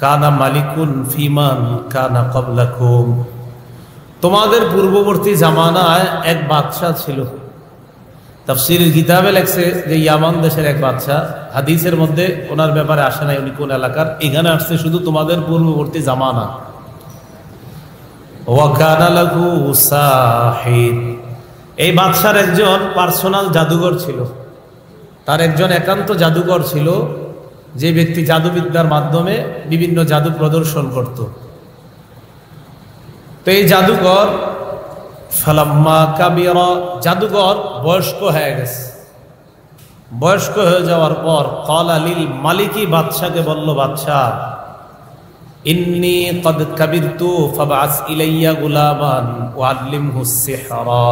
কানা মালিকুন ফিমান কানা ক্বাবলাকুম, তোমাদের পূর্ববর্তী জামানায় এক বাদশা ছিল। তাফসীরের কিতাবে লেখছে যে ইয়ামান দেশের এক বাদশা, হাদিসের মধ্যে ওনার ব্যাপারে আসে নাই উনি কোন এলাকার, এখানে আসছে শুধু তোমাদের পূর্ববর্তী জামানা। ওয়া কানা লাহু সাহির, এই বাদশার একজন পার্সোনাল জাদুঘর ছিল, তার একজন একান্ত জাদুঘর ছিল, যে ব্যক্তি জাদুবিদ্যার মাধ্যমে বিভিন্ন জাদু প্রদর্শন করত। তো এই জাদুঘর ফালাম্মা কাবিরা, জাদুঘর বয়স্ক হয়ে গেছে। বয়স্ক হয়ে যাওয়ার পর ক্বালা লিল মালিকি, বাদশাকে বলল, বাদশাহ ইন্নী ক্বাদ কাবিরতু ফাবআস ইলাইয়া গুলামান ওয়াল্লিমহুস সিহরা,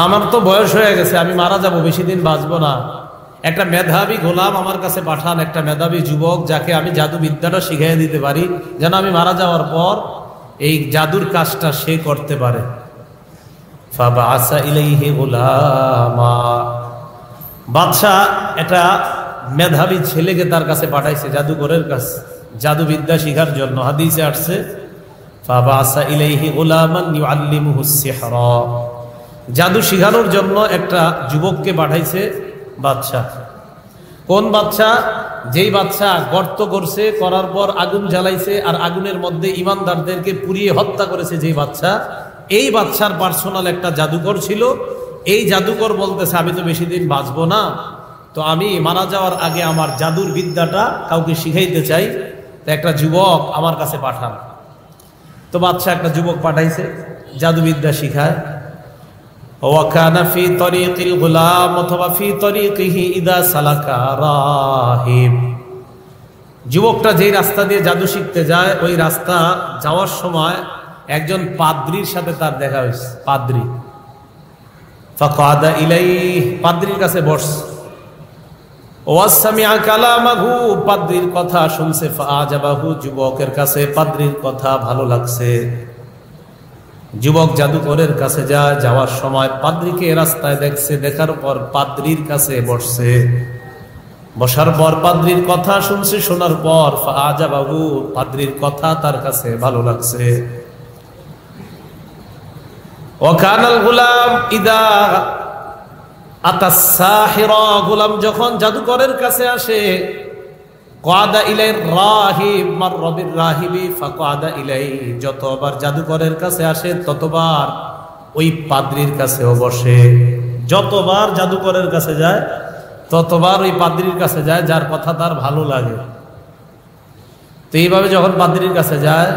আমার তো বয়স হয়ে গেছে, আমি মারা যাব, বেশি দিন বাঁচবো না, একটা মেধাবী গোলাম আমার কাছে পাঠান, একটা মেধাবী যুবক যাকে আমি জাদুবিদ্যাটা শিখিয়ে দিতে পারি, যেন আমি মারা যাওয়ার পর এই জাদুর কাজটা সে করতে পারে। ফাবআসা ইলাইহি গুলামা, বাদশা একটা মেধাবী ছেলেকে তার কাছে পাঠাইছে, জাদুঘরের কাছে জাদুবিদ্যা শিখার জন্য। হাদিসে আসছে ফাবআসা ইলাইহি গুলামান ইউআল্লিমুহুস সিহরা, জাদু শিখানোর জন্য একটা যুবককে পাঠাইছে বাদশা। কোন বাদশা? যেই বাদশা গর্ত করছে, করার পর আগুন জ্বালাইছে, আর আগুনের মধ্যে ইমানদারদেরকে পুড়িয়ে হত্যা করেছে যেই বাদশা, এই বাদশার পার্সোনাল একটা জাদুকর ছিল। এই জাদুকর বলতেছে আমি তো বেশি দিন বাঁচবো না, তো আমি মারা যাওয়ার আগে আমার জাদুর বিদ্যাটা কাউকে শিখাইতে চাই, তো একটা যুবক আমার কাছে পাঠান। তো বাদশা একটা যুবক পাঠাইছে, জাদুবিদ্যা শিখায়। ওয়াকানা ফি তরিকিল গুলাম অথবা ফি তরিকিহি ইদা সালাকা রাহিব, যুবকটা যেই রাস্তা দিয়ে জাদু শিখতে যায়, ওই রাস্তা যাওয়ার সময় একজন পাদ্রীর সাথে তার দেখা হয়েছে। পাদ্রী ফাকাদা ইলাইহি, পাদ্রীর কাছে বসছে। ওয়াসমিআ কালামাহু, পাদ্রীর কথা শুনছে। ফাআজাবাহু, যুবকের কাছে পাদ্রীর কথা ভালো লাগছে। যুবক জাদুকরের কাছে যায়, যাওয়ার সময় পাদ্রীকে রাস্তায় দেখছে, দেখার পর পাদ্রীর কাছে বসছে। বসার পর পাদ্রীর কথা শুনছে, শোনার পর ফাআজাবাহু, পাদ্রীর কথা তার কাছে ভালো লাগছে। ওয়াকানাল গুলাম ইদা আতাস সাহিরা, গোলাম যখন জাদুকরের কাছে আসে, ক্বাদা ইলাইর রাহিব মাররা বির রাহিবি ফাকাদা ইলাই, যতবার জাদুকরের কাছে আসে ততবার ওই পাদ্রীর কাছেও বসে। যতবার জাদুকরের কাছে যায় ততবার ওই পাদ্রীর কাছে যায়, যার কথা তার ভালো লাগে। তো এইভাবে যখন পাদ্রীর কাছে যায়,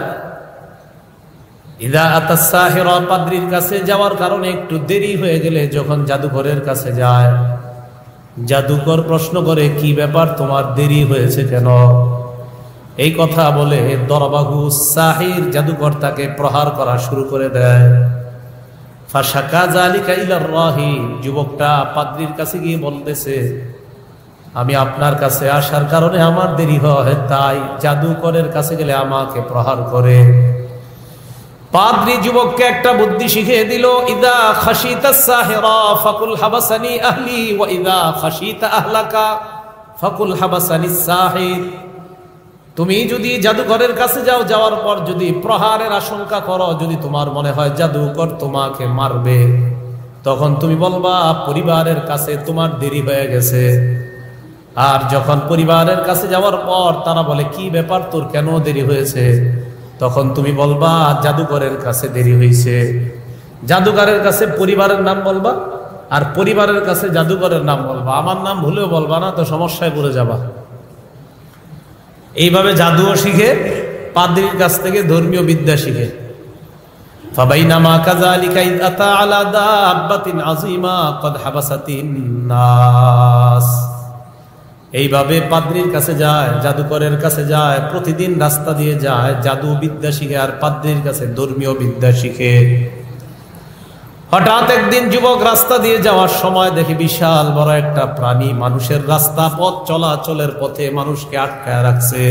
ইদা আতাস সাহিরা, পাদ্রীর কাছে যাওয়ার কারণে একটু দেরি হয়ে গেলে যখন জাদুকরের কাছে যায়, জাদুকর প্রশ্ন করে কি ব্যাপার, তোমার দেরি হয়েছে কেন? এই কথা বলে দরবাহু সাহির, জাদুকর তাকে প্রহার করা শুরু করে দেয়। ফাশাকা যালিকা ইলার রাহিব, যুবকটা পাদ্রীর কাছে গিয়ে বলতেছে আমি আপনার কাছে আসার কারণে আমার দেরি হয়, তাই জাদুকরের কাছে গেলে আমাকে প্রহার করে। পাদ্রী যুবককে একটা বুদ্ধি শিখিয়ে দিল, ইদা খাশিতাস সাহিরা ফাকুল হাবাসানি আহলি ওয়া ইদা খাশিতা আহলাকা ফাকুল হাবাসানিস সাহির, তুমি যদি জাদুকরের কাছে যাও, যাওয়ার পর যদি প্রহারের আশঙ্কা করো, যদি তোমার মনে হয় জাদুকর তোমাকে মারবে, তখন তুমি বলবা পরিবারের কাছে তোমার দেরি হয়ে গেছে। আর যখন পরিবারের কাছে যাওয়ার পর তারা বলে কি ব্যাপার, তোর কেন দেরি হয়েছে, তখন তুমি বলবা জাদুকরের কাছে দেরি হয়েছে। জাদুকরের কাছে পরিবারের নাম বলবা, আর পরিবারের কাছে জাদুকরের নাম বলবা, আমার নাম ভুলেও বলবা না, তো সমস্যায় পড়ে যাবা। এইভাবে জাদুও শিখে, পাদ্রীর কাছ থেকে ধর্মীয় বিদ্যা শিখে। ফাবাইনামা কাযালিকা ইয আতা আলা দাব্বাতিন আযীমা ক্বাদ হাবাসাতিন নাস, এইভাবে পাদ্রীর কাছে যায়, জাদুকরের কাছে যায়, প্রতিদিন রাস্তা দিয়ে যায়, জাদু বিদ্যা শিখে আর পাদ্রীর কাছে ধর্মীয় বিদ্যা শিখে। হঠাৎ একদিন যুবক রাস্তা দিয়ে যাওয়ার সময় দেখে বিশাল বড় একটা প্রাণী মানুষের রাস্তা পথ চলাচলের পথে মানুষকে আটকায় রাখছে।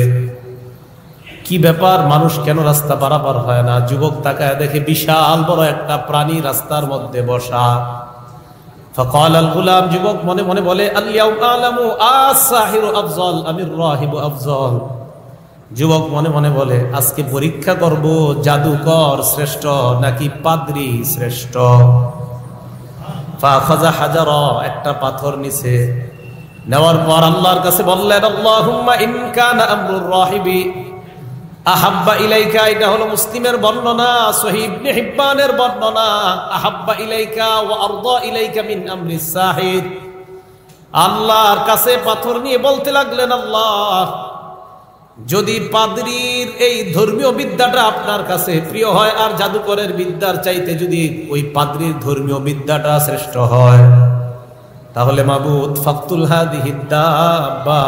কি ব্যাপার, মানুষ কেন রাস্তা পারাপার হয় না? যুবক তাকায় দেখে বিশাল বড় একটা প্রাণী রাস্তার মধ্যে বসা। فقال الغلام, যুবক মনে মনে বলে, اليوم اعلم الساحر افضل ام الراهب افضل, যুবক মনে মনে বলে, আজকে পরীক্ষা করব জাদুকর শ্রেষ্ঠ নাকি পাদ্রী শ্রেষ্ঠ। ফাখাযা হাজারা, একটা পাথর নিছে, নেওয়ার পর আল্লাহর কাছে বললেন, আল্লাহুম্মা ইন কানা আমরুর রাহিবি আহাব্বা ইলাইকা, এটা হলো মুসলিমের বর্ণনা, সহিহ ইবনে হিব্বানের বর্ণনা, আহাব্বা ইলাইকা ওয়া আরদা ইলাইকা মিন আমরিস সাহির। আল্লাহর কাছে পাথর নিয়ে বলতে লাগলেন, আল্লাহ, যদি পাদ্রীর এই ধর্মীয় বিদ্যাটা আপনার কাছে প্রিয় হয় আর জাদুকরের বিদ্যার চাইতে যদি ওই পাদ্রীর ধর্মীয় বিদ্যাটা শ্রেষ্ঠ হয়, তাহলে মাবুদ ফাকতুল হাদিহিদ দাব্বা,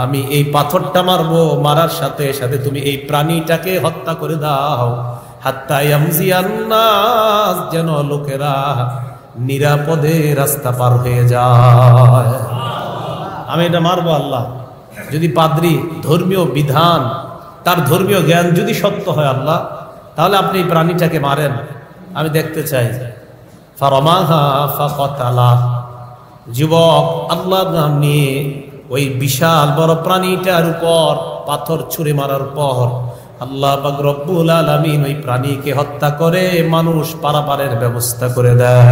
আমি এই পাথরটা মারবো, মারার সাথে সাথে তুমি এই প্রাণীটাকে হত্যা করে দাও, হাত্তা ইয়ামজিয়ান নাস, যেন লোকেরা নিরাপদে রাস্তা পার হয়ে যায়। আমি এটা মারবো আল্লাহ, যদি পাদ্রী ধর্মীয় বিধান, তার ধর্মীয় জ্ঞান যদি সত্য হয় আল্লাহ, তাহলে আপনি এই প্রাণীটাকে মারেন, আমি দেখতে চাই। ফারামাহা ফাকাতালা, যুবক আল্লাহর নাম নিয়ে ওই বিশাল বড় প্রাণীটার উপর পাথর ছুঁড়ে মারার পর আল্লাহ পাক রব্বুল আলামিন ওই প্রাণীকে হত্যা করে মানুষ পারাপারের ব্যবস্থা করে দেয়।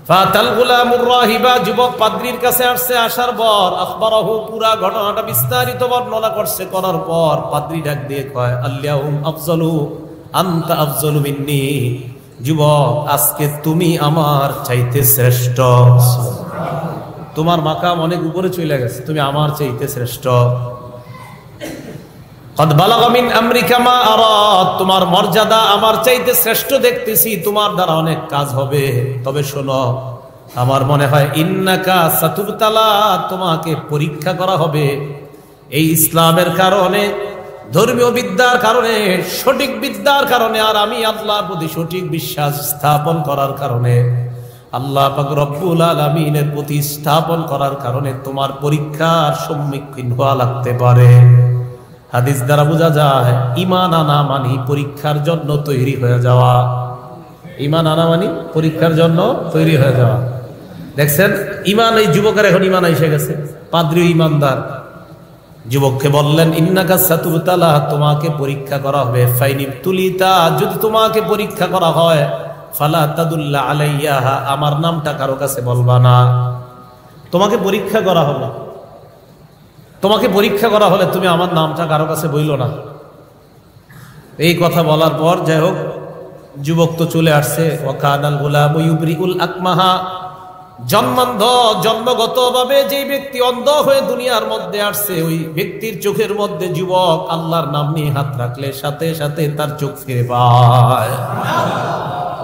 ফাতাল গুলামুর রাহিবা, যুবক পাদ্রীর কাছে আসছে, আসার পর আখবরাহু, পুরা ঘটনাটা বিস্তারিত বর্ণনা করছে, করার পর পাদ্রী ডাক দিয়ে কয়, আল্লাহুম আফজালু আনতা আফজালু মিন্নি, যুবক আজকে তুমি আমার চাইতে শ্রেষ্ঠ, তোমার মাকাম অনেক উপরে চলে গেছে, তুমি আমার চাইতে শ্রেষ্ঠ। কদ বালাগা মিন আমরিকা মা আরাদ, তোমার মর্যাদা আমার চাইতে শ্রেষ্ঠ দেখতেছি, তোমার দ্বারা অনেক কাজ হবে। তবে শোনো, আমার মনে হয় ইন্নাকা সাতুবতালা, তোমাকে পরীক্ষা করা হবে এই ইসলামের কারণে, ধর্মীয় বিদ্যার কারণে, সঠিক বিদ্যার কারণে, আর আমি আল্লাহর প্রতি সঠিক বিশ্বাস স্থাপন করার কারণে, আল্লাহ পাক রব্বুল আলামিনের প্রতি স্থাপন করার কারণে তোমার পরীক্ষার সম্মুখীন হওয়া লাগতে পারে। হাদিস দ্বারা বোঝা যায় ঈমান আনা মানে পরীক্ষার জন্য তৈরি হয়ে যাওয়া। ঈমান আনা মানে পরীক্ষার জন্য তৈরি হয়ে যাওয়া। দেখছেন, ঈমান, এই যুবকের এখন ঈমান এসে গেছে, পাদ্রী ঈমানদার। যুবককে বললেন, ইন্নাকা সাতুবতালা, তোমাকে পরীক্ষা করা হবে, ফাইনিবতুলিতা, যদি তোমাকে পরীক্ষা করা হয়, ফালা তাদুল্লা আলাইয়া, আমার নামটা কারো কাছে বলবা না। তোমাকে পরীক্ষা করা হলো, তোমাকে পরীক্ষা করা হলে তুমি আমার নামটা কারো কাছে বইলো না। এই কথা বলার পর যাই হোক, যুবক তো চলে আসছে। ওয়াকানাল গুলামু ইউবরিউল আকমাহা, জন্মান্ধ, জন্মগতভাবে যে ব্যক্তি অন্ধ হয়ে দুনিয়ার মধ্যে আসছে, ওই ব্যক্তির চোখের মধ্যে যুবক আল্লাহর নাম নিয়ে হাত রাখলে সাথে সাথে তার চোখ ফিরে পায়।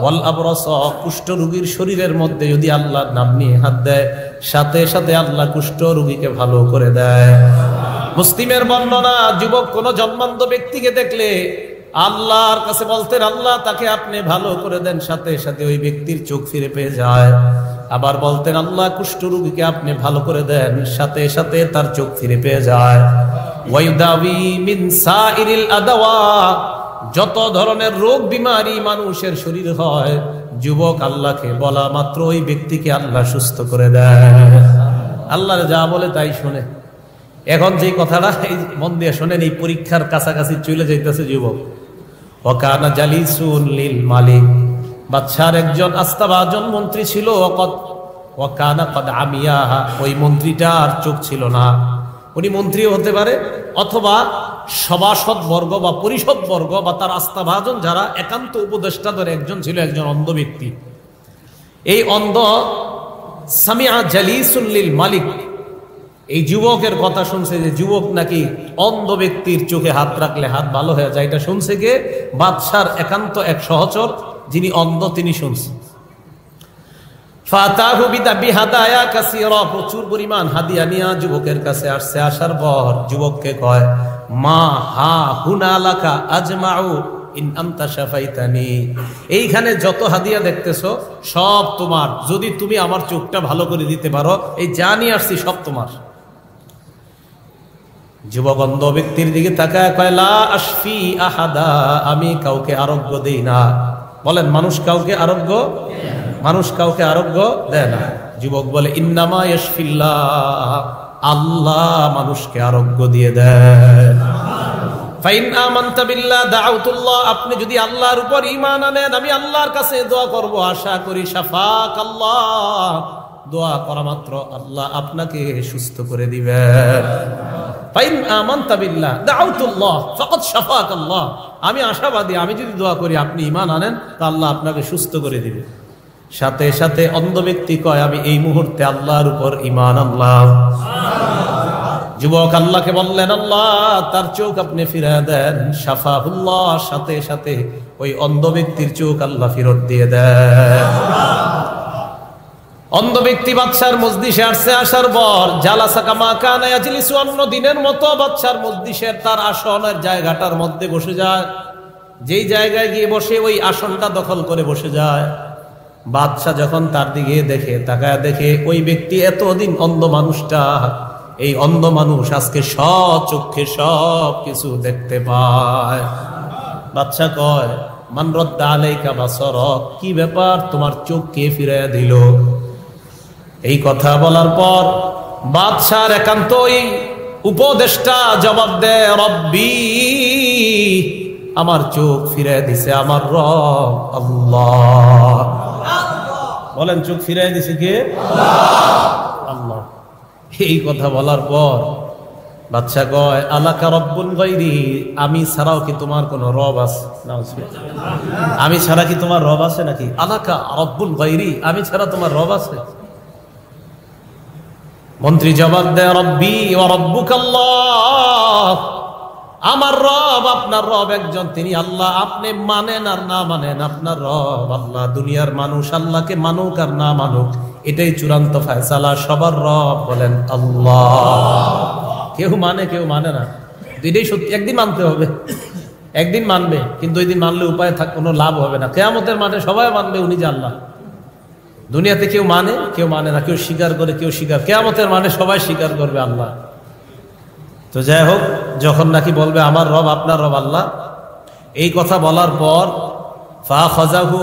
ওয়াল আবরাস, কুষ্ঠ রোগীর শরীরের মধ্যে যদি আল্লাহর নাম নিয়ে হাত দেয়, সাথে সাথে আল্লাহ কুষ্ঠ রোগীকে ভালো করে দেয়। মুসলিমের বর্ণনা, যুবক কোন জন্মান্ধ ব্যক্তিকে দেখলে আল্লাহর কাছে বলতেন, আল্লাহ তাকে আপনি ভালো করে দেন, সাথে সাথে ওই ব্যক্তির চোখ ফিরে পেয়ে যায়। আবার বলতেন, আল্লাহ কুষ্ঠ রোগীকে আপনি ভালো করে দেন, সাথে সাথে তার চোখ ফিরে পেয়ে যায়। ওয়াইদাবি মিন সাইরিল আদাওয়া, যত ধরনের রোগ বিমারি মানুষের শরীর হয়, যুবক আল্লাহকে বলা মাত্র ওই ব্যক্তিকে আল্লাহ সুস্থ করে দেয়। আল্লাহর যা বলে তাই শোনে। এখন যে কথাটা মন দিয়ে শোনেন, এই পরীক্ষার কাছাকাছি চলে যাইতেছে যুবক। ওয়াকানা জালিসুন লিল মালিক, বাদশার একজন আস্থাভাজন মন্ত্রী ছিল। ওয়াকানা কদ আমিয়া, ওই মন্ত্রীটার চোখ ছিল না। উনি মন্ত্রীও হতে পারে, অথবা সভাসদ বর্গ বা পরিষদ বর্গ বা তার আস্থাভাজন যারা একান্ত উপদেষ্টাদের একজন ছিল, একজন অন্ধ ব্যক্তি। এই অন্ধ সামিআ জালিসুল লিল মালিক, এই যুবকের কথা শুনছে, যে যুবক নাকি অন্ধ ব্যক্তির চোখে হাত রাখলে হাত ভালো হয়ে যায়। এটা শুনছে কে? বাদশার একান্ত এক সহচর যিনি অন্ধ, তিনি শুনছে। ফাতাহু বিহাদায়া কাসীরা, প্রচুর পরিমাণ হাদিয়া নিয়া যুবকের কাছে আসছে। আসার পর যুবককে কয়, মা হা হুনালাকা আজমাউ ইন আনতা শাফাইতানি, এইখানে যত হাদিয়া দেখতেছো সব তোমার, যদি তুমি আমার চোখটা ভালো করে দিতে পারো, এই যা নিয়ে আসছি সব তোমার। যুবক অন্ধ ব্যক্তির দিকে তাকায় কয়, লা আশফি আহাদা, আমি কাউকে আরোগ্য দেই না। বলেন, মানুষ কাউকে আরোগ্য, মানুষ কাউকে আরোগ্য দেয় না। যুবক বলে, ইন্নামা ইয়াশফিল্লাহ, আল্লাহ মানুষকে আরোগ্য দিয়ে দেন। ফাইন আমানতা বিল্লাহ দাউতুল্লাহ, আপনি যদি আল্লাহর উপর ঈমান আনেন, আমি আল্লাহর কাছে দোয়া করব, আশা করি শাফাক আল্লাহ, দোয়া করা মাত্র আল্লাহ আপনাকে সুস্থ করে দিবেন। ফাইন আমানতা বিল্লাহ দাউতুল্লাহ ফাকাদ শাফাক আল্লাহ, আমি আশাবাদী, আমি যদি দোয়া করি আপনি ঈমান আনেন তা আল্লাহ আপনাকে সুস্থ করে দিবেন। সাথে সাথে অন্ধ ব্যক্তি কয়, আমি এই মুহূর্তে আল্লাহর উপর ঈমান আনলাম। যুবক আল্লাহকে বললেন, আল্লাহ তার চোখ আপনি ফিরিয়ে দেন। শাফাহুল্লাহ, সাথে সাথে ওই অন্ধ ব্যক্তির চোখ আল্লাহ ফেরত দিয়ে দেন। অন্ধ ব্যক্তি বাদশার মজলিসে আসছে, আসার পর জালাসা কামা কানা ইয়াজলিসু, অন্য দিনের মতো বাদশার মজলিসের তার আসনের জায়গাটার মধ্যে বসে যায়। যেই জায়গায় গিয়ে বসে ওই আসনটা দখল করে বসে যায়। বাদশা যখন তার দিকে দেখে, তাকায় দেখে ওই ব্যক্তি এতদিন অন্ধ মানুষটা, এই অন্ধ মানুষ আজকে সচক্ষে সব কিছু দেখতে পায়। বাদশা কয়, মান রাদ্দা আলাইকা বাসারাক, কি ব্যাপার, তোমার চোখ কে ফিরিয়ে দিল? এই কথা বলার পর বাদশার একান্তই উপদেষ্টা জবাব দেয়, রব্বি, আমার চোখ ফিরিয়ে দিছে আমার রব আল্লাহ। বলেন, চোখ ফিরিয়ে দিছে কে? আল্লাহ। এই কথা বলার পর বাদশা কয়, আলাকা রব্বুন গায়রি, আমি ছাড়াও কি তোমার কোন রব আছে? আমি ছাড়া কি তোমার রব আছে নাকি? আলাকা রব্বুন গায়রি, আমি ছাড়া তোমার রব আছে? মন্ত্রী জবাব দেয়, রব্বি ওয়া রব্বুকাল্লাহ, আমার রব আপনার রব একজন, তিনি আল্লাহ। আপনি মানেন আর না মানেন, আপনার রব আল্লাহ। দুনিয়ার মানুষ আল্লাহকে মানুক আর না মানুক, এটাই চূড়ান্ত ফয়সালা। সবার রব বলেন আল্লাহ। কেউ মানে কেউ মানে না, এটাই সত্যি। একদিন মানতে হবে, একদিন মানবে, কিন্তু ওই দিন মানলে উপায় কোনো লাভ হবে না। কিয়ামতের মাঠে সবাই মানবে উনি যে আল্লাহ। দুনিয়াতে কেউ মানে কেউ মানে না, কেউ স্বীকার করে কেউ স্বীকার, কিয়ামতের মাঠে সবাই স্বীকার করবে আল্লাহ। তো যাই হোক, যখন নাকি বলবে আমার রব আপনার রব আল্লাহ, এই কথা বলার পর ফাখাযাহু,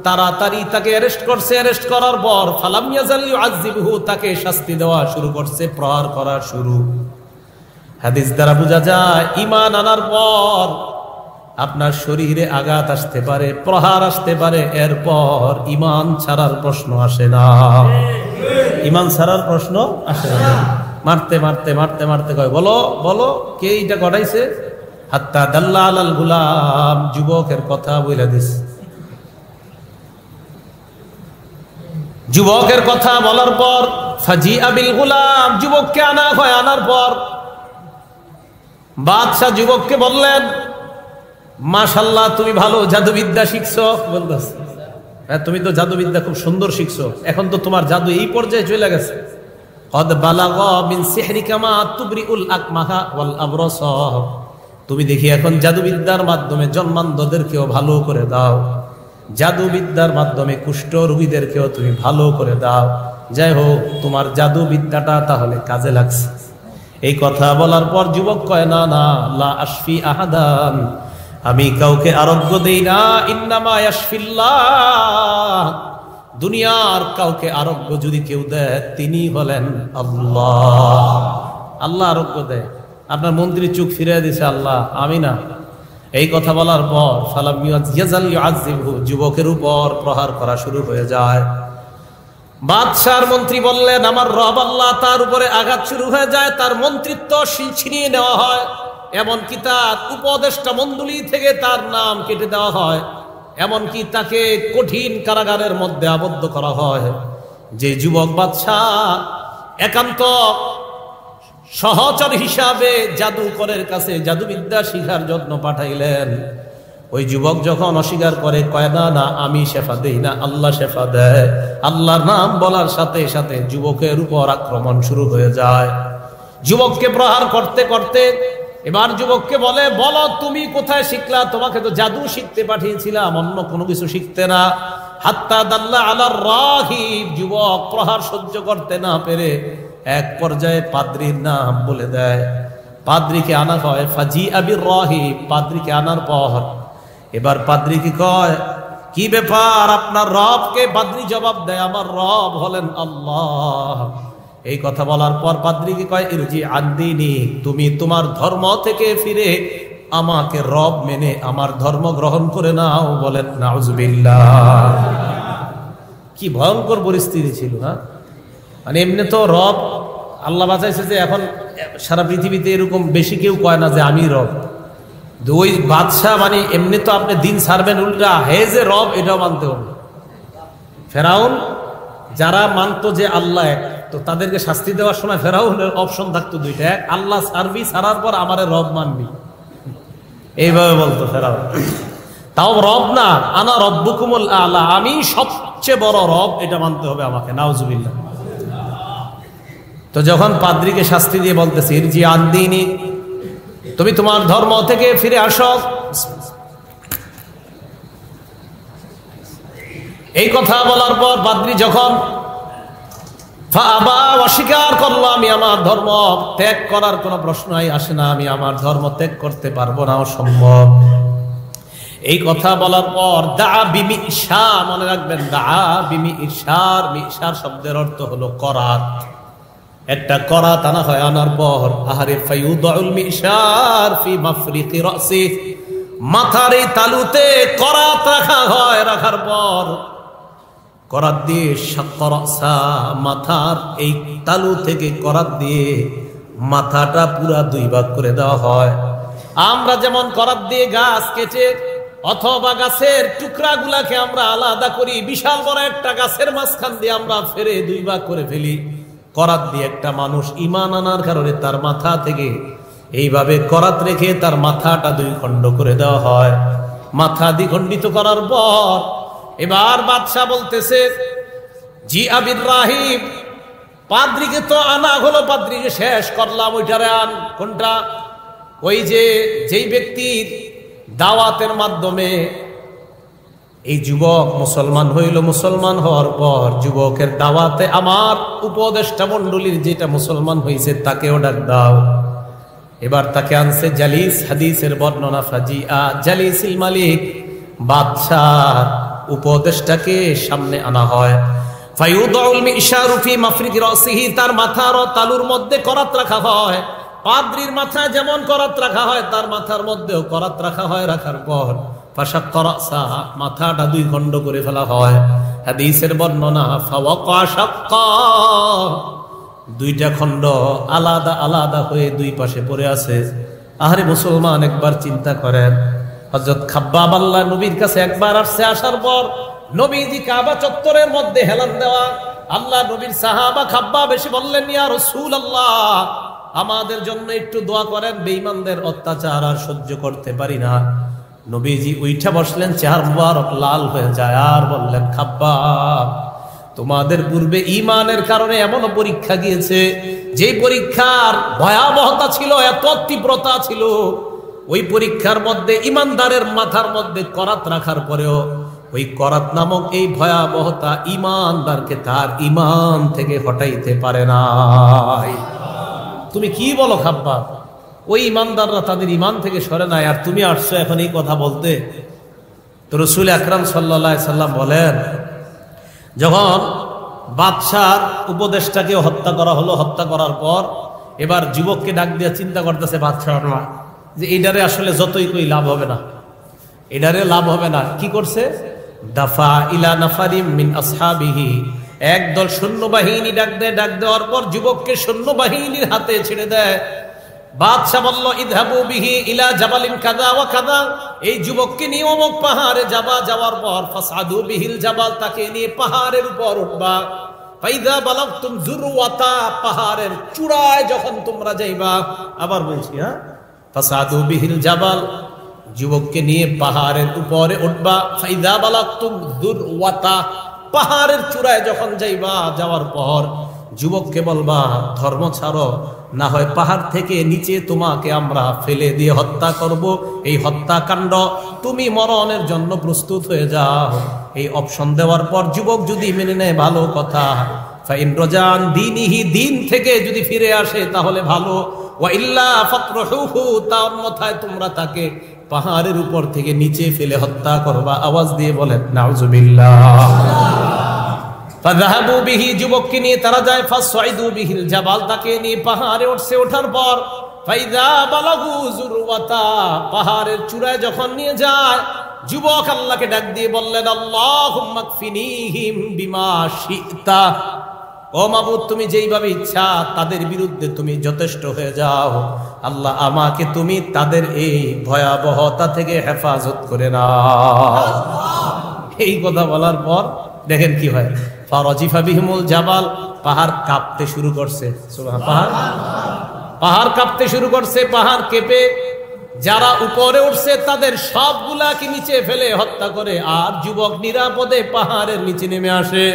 তাড়াতাড়ি তাকে অ্যারেস্ট করছে। অ্যারেস্ট করার পর ফালাম ইয়াজাল ইউআযিবুহু, তাকে শাস্তি দেওয়া শুরু করছে, প্রহার করা শুরু। হাদিস দ্বারা বোঝা যায়, ঈমান আনার পর আপনার শরীরে আঘাত আসতে পারে, প্রহার আসতে পারে, এরপর ঈমান ছাড়ার প্রশ্ন আসে না। ঈমান ছাড়ার প্রশ্ন আসে না। মারতে মারতে মারতে মারতে কয়, বলো বলো কে এইটা ঘটাইছে? হাত্তা দাল্লা আলাল গুলাম, যুবকের কথা বলে দিস। যুবকের কথা বলার পর ফাজিআ বিল গুলাম, যুবককে আনা হয়। আনার পর বাদশা যুবককে বললেন, মাশাআল্লাহ, তুমি ভালো জাদুবিদ্যা শিখছো। বলতেছে, হ্যাঁ, তুমি তো জাদুবিদ্যা খুব সুন্দর শিখছো, এখন তো তোমার জাদু এই পর্যায়ে চলে গেছে। কদ বালাগা মিন সিহরিকা মা তুবরিউল আকমাহা ওয়াল আবরাস, তুমি দেখি এখন জাদুবিদ্যার মাধ্যমে জন্মান্ধদেরকেও ভালো করে দাও, জাদুবিদ্যার মাধ্যমে কুষ্ঠ রোগীদেরকেও তুমি ভালো করে দাও। যাই হোক, তোমার জাদুবিদ্যাটা তাহলে কাজে লাগছে। এই কথা বলার পর যুবক কয়, না না, লা আশফি আহাদান, আমি কাউকে আরোগ্য দেই না। ইন্নামা ইয়াশফিল্লাহ, দুনিয়ার কাউকে আরোগ্য যদি কেউ দেয় তিনি হলেন আল্লাহ। আল্লাহ আরোগ্য দেয়। আপনার মন্ত্রীর চোখ ফিরিয়ে দিছে আল্লাহ, আমি না। এই কথা বলার পর ফালাম ইয়াজাল ইউআযিবহু, যুবকের উপর প্রহার করা শুরু হয়ে যায়। বাদশার মন্ত্রী বললেন, আমার রব আল্লাহ। তার উপরে আঘাত শুরু হয়ে যায়, তার মন্ত্রিত্ব ছিনিয়ে নেওয়া হয়, এমনকি তার উপদেষ্টা মণ্ডলী থেকে তার নাম কেটে দেওয়া হয়, এমনকি তাকে কঠিন কারাগারের মধ্যে আবদ্ধ করা হয়। যে যুবক বাদশাহ একান্ত সহচর হিসাবে জাদুকরের কাছে জাদুবিদ্যা শিখার জন্য পাঠাইলেন, ওই যুবক যখন অস্বীকার করে, কয় না না, আমি শেফা দেই না, আল্লাহ শেফা দেয়। আল্লাহর নাম বলার সাথে সাথে যুবকের উপর আক্রমণ শুরু হয়ে যায়। যুবককে প্রহার করতে করতে এবার যুবককে বলে, বলো তুমি কোথায় শিখলা? তোমাকে তো জাদু শিখতে পাঠিয়েছিলাম, অন্য কোনো কিছু শিখতে না। হাত্তা দাল্লা আলার রাহিব, যুবক প্রহার সহ্য করতে না পেরে এক পর্যায়ে পাদ্রীর নাম বলে দেয়। পাদ্রীকে আনা হয়, ফাজিআ বির রাহিব, পাদ্রীকে আনার পর এবার পাদ্রী কি কয়, কি ব্যাপার আপনার রবকে? পাদ্রী জবাব দেয়, আমার রব হলেন আল্লাহ। এই কথা বলার পর পাদ্রীকে কয় ইরজি আনদিনী, তুমি তোমার ধর্ম থেকে ফিরে আমাকে রব মেনে আমার ধর্ম গ্রহণ করে নাও। বলেন নাউজুবিল্লাহ। কি ভয়ঙ্কর পরিস্থিতি ছিল না? মানে এমনি তো রব আল্লাহ বাঁচাইছে যে এখন সারা পৃথিবীতে এরকম বেশি কেউ কয় না যে আমি রব। ওই বাদশাহ মানে এমনি তো আপনি দিন ছাড়বেন, উল্টা হে যে রব এটাও মানতে হবে। ফেরাউন যারা মানতো যে আল্লাহ এক, তো তাদেরকে শাস্তি দেওয়ার সময় ফেরাউনের অপশন থাকতো দুইটা, এক আল্লাহ ছাড়বি, ছাড়ার পর আমারে রব মানবি, এইভাবে বলতো ফেরাউন। তাও রব না, আনা রব্বুকুমুল আলা, আমি সবচেয়ে বড় রব, এটা মানতে হবে আমাকে। নাউজুবিল্লাহ। তো যখন পাদ্রীকে শাস্তি দিয়ে বলতেছে ইরজি আনদিনী, তুমি তোমার ধর্ম থেকে ফিরে আসো, এই কথা বলার পর পাদ্রী যখন অস্বীকার করলো, আমি আমার ধর্ম ত্যাগ করার কোনো প্রশ্নই আসে না, আমি আমার ধর্ম ত্যাগ করতে পারবো না, অসম্ভব। এই কথা বলার পর দা বিমিশা, মনে রাখবেন দা বিমিশার, মিশার শব্দের অর্থ হলো করাত। একটা করাত আনা হয়, আনার পর আহারে ফায়ুদউল মিশার ফি মাফরিকি রাসি, মাথার এই তালুতে করাত রাখা হয়, রাখার পর করাত দিয়ে শাক্কারাসা, মাথার এই তালু থেকে করাত দিয়ে মাথাটা পুরা দুই ভাগ করে দেওয়া হয়। আমরা যেমন করাত দিয়ে গাছ কেটে অথবা গাছের টুকরাগুলাকে আমরা আলাদা করি, বিশাল বড় একটা গাছের মাঝখান দিয়ে আমরা ফেরে দুই ভাগ করে ফেলি, করাত দিয়ে একটা মানুষ ঈমান আনার কারণে তার মাথা থেকে এইভাবে করাত রেখে তার মাথাটা দুই খণ্ড করে দেওয়া হয়। মাথা দ্বিখণ্ডিত করার পর এবার বাদশাহ বলতেছে জি আবির রাহিব, পাদ্রীকে তো আনা হলো, পাদ্রীকে শেষ করলাম, ওইটারে আন। কোনটা? ওই যে যেই ব্যক্তির দাওয়াতের মাধ্যমে এই যুবক মুসলমান হইল, মুসলমান হওয়ার পর যুবকের দাওয়াতে আমার উপদেষ্টা মণ্ডলীর যেটা মুসলমান হয়েছে তাকেও ডাক দাও। এবার তাকে আনছে জালিস, হাদিসের বর্ণনা ফাজিআ জালিসিল মালিক, বাদশাহ উপদেষ্টাকে সামনে আনা হয়। ফায়ুদউল মিশারু ফি মাফরিকি রাসিহি, তার মাথার ও তালুর মধ্যে করাত রাখা হয়। পাদ্রীর মাথায় যেমন করাত রাখা হয় তার মাথার মধ্যেও করাত রাখা হয়। রাখার পর ফাশাক্কারাসা, মাথাটা দুই খণ্ড করে ফেলা হয়। হাদিসের বর্ণনা ফাওয়াকা শাক্কা, দুইটা খণ্ড আলাদা আলাদা হয়ে দুই পাশে পড়ে আছে। আহারে মুসলমান, একবার চিন্তা করেন, হযরত খাব্বাব আল্লাহ নবীর কাছে একবার আসছে, আসার পর নবীজি কাবা চত্বরের মধ্যে হেলান দেওয়া, আল্লাহ নবীর সাহাবা খাব্বাব এসে বললেন ইয়া রাসূলুল্লাহ, আমাদের জন্য একটু দোয়া করেন, বেঈমানদের অত্যাচার আর সহ্য করতে পারি না। নবীজি উইঠা বসলেন, চেহারা মুবারক লাল হয়ে যায়, আর বললেন খাব্বাব, তোমাদের পূর্বে ঈমানের কারণে এমন পরীক্ষা গিয়েছে, যে পরীক্ষার ভয়াবহতা ছিল, এত তীব্রতা ছিল, ওই পরীক্ষার মধ্যে ঈমানদারের মাথার মধ্যে করাত রাখার পরেও ওই করাত নামক এই ভয়াবহতা ঈমানদারকে তার ঈমান থেকে হটাইতে পারে নাই। তুমি কি বলো খাব্বাব? ওই ঈমানদাররা তাদের ঈমান থেকে সরে নাই, আর তুমি আসছো এখন এই কথা বলতে? তো রাসূল আকরাম সাল্লাল্লাহু আলাইহি সাল্লাম বলেন, যখন বাদশার উপদেষ্টাকে হত্যা করা হলো, হত্যা করার পর এবার যুবককে ডাক দিয়ে চিন্তা করতেছে বাদশাহরা যে এটারে আসলে যতই কই লাভ হবে না, এটারে লাভ হবে না। কি করছে? দাফা ইলা নাফারিম মিন আসহাবিহি, একদল সৈন্যবাহিনী ডাক দেয়, ডাক দেওয়ার পর যুবককে সৈন্যবাহিনীর হাতে ছেড়ে দেয়। বাদশা বলল ইযহাবু বিহি ইলা জাবালিন কাযা ওয়া কাযা, এই যুবককে নিয়ে অমুক পাহাড়ে যাবা, যাওয়ার পর ফাসআদু বিহিল জাবাল, তাকে নিয়ে পাহাড়ের উপর উঠবা। ফাইদা বালাগতুম যুরওয়াতা, পাহাড়ের চূড়ায় যখন তোমরা যাইবা, আবার বলছি হ্যাঁ, ফাসআদু বিহিল জাবাল, যুবককে নিয়ে পাহাড়ের উপরে উঠবা। ফাইদা বালাগতুম যুরওয়াতা, পাহাড়ের চূড়ায় যখন যাইবা, যাওয়ার পর যুবককে বলবা ধর্ম ছাড়ো, না হয় পাহাড় থেকে নিচে তোমাকে আমরা ফেলে দিয়ে হত্যা করব। এই হত্যাকাণ্ড তুমি মরণের জন্য প্রস্তুত হয়ে যাও। এই অপশন দেওয়ার পর যুবক যদি মেনে নেয় ভালো কথা, ফাইন রজান দীনিহি, দিন থেকে যদি ফিরে আসে তাহলে ভালো, ওয়া ইল্লা ফাতরুহু, তা অন্যথায় তোমরা তাকে পাহাড়ের উপর থেকে নিচে ফেলে হত্যা করবা। আওয়াজ দিয়ে বলেন নাউজুবিল্লাহ। ফাযাহাবু বিহি, যুবককে নিয়ে তারা যায়। ফাসসাইদু বিহিল জাবাল, তাকে নিয়ে পাহাড়ে উঠছে। ওঠার পর ফাইযা বালাগু যুরওয়াতা, পাহাড়ের চূড়ায় যখন নিয়ে যায়, যুবক আল্লাহকে ডাক দিয়ে বললেন, আল্লাহুম্মা কফিনিহিম বিমা শি'তা, ও মাবুদ, তুমি যেইভাবে ইচ্ছা তাদের বিরুদ্ধে তুমি যথেষ্ট হয়ে যাও। আল্লাহ, আমাকে তুমি তাদের এই ভয়াবহতা থেকে হেফাজত করে নাও। এই কথা বলার পর দেখেন কি হয়, ফারাজিফা বিহিমুল জাবাল, পাহাড় কাঁপতে শুরু করছে। পাহাড় কাঁপতে শুরু করছে, পাহাড় কেঁপে যারা উপরে উঠছে তাদের সবগুলাকে নিচে ফেলে হত্যা করে, আর যুবক নিরাপদে পাহাড়ের নিচে নেমে আসে।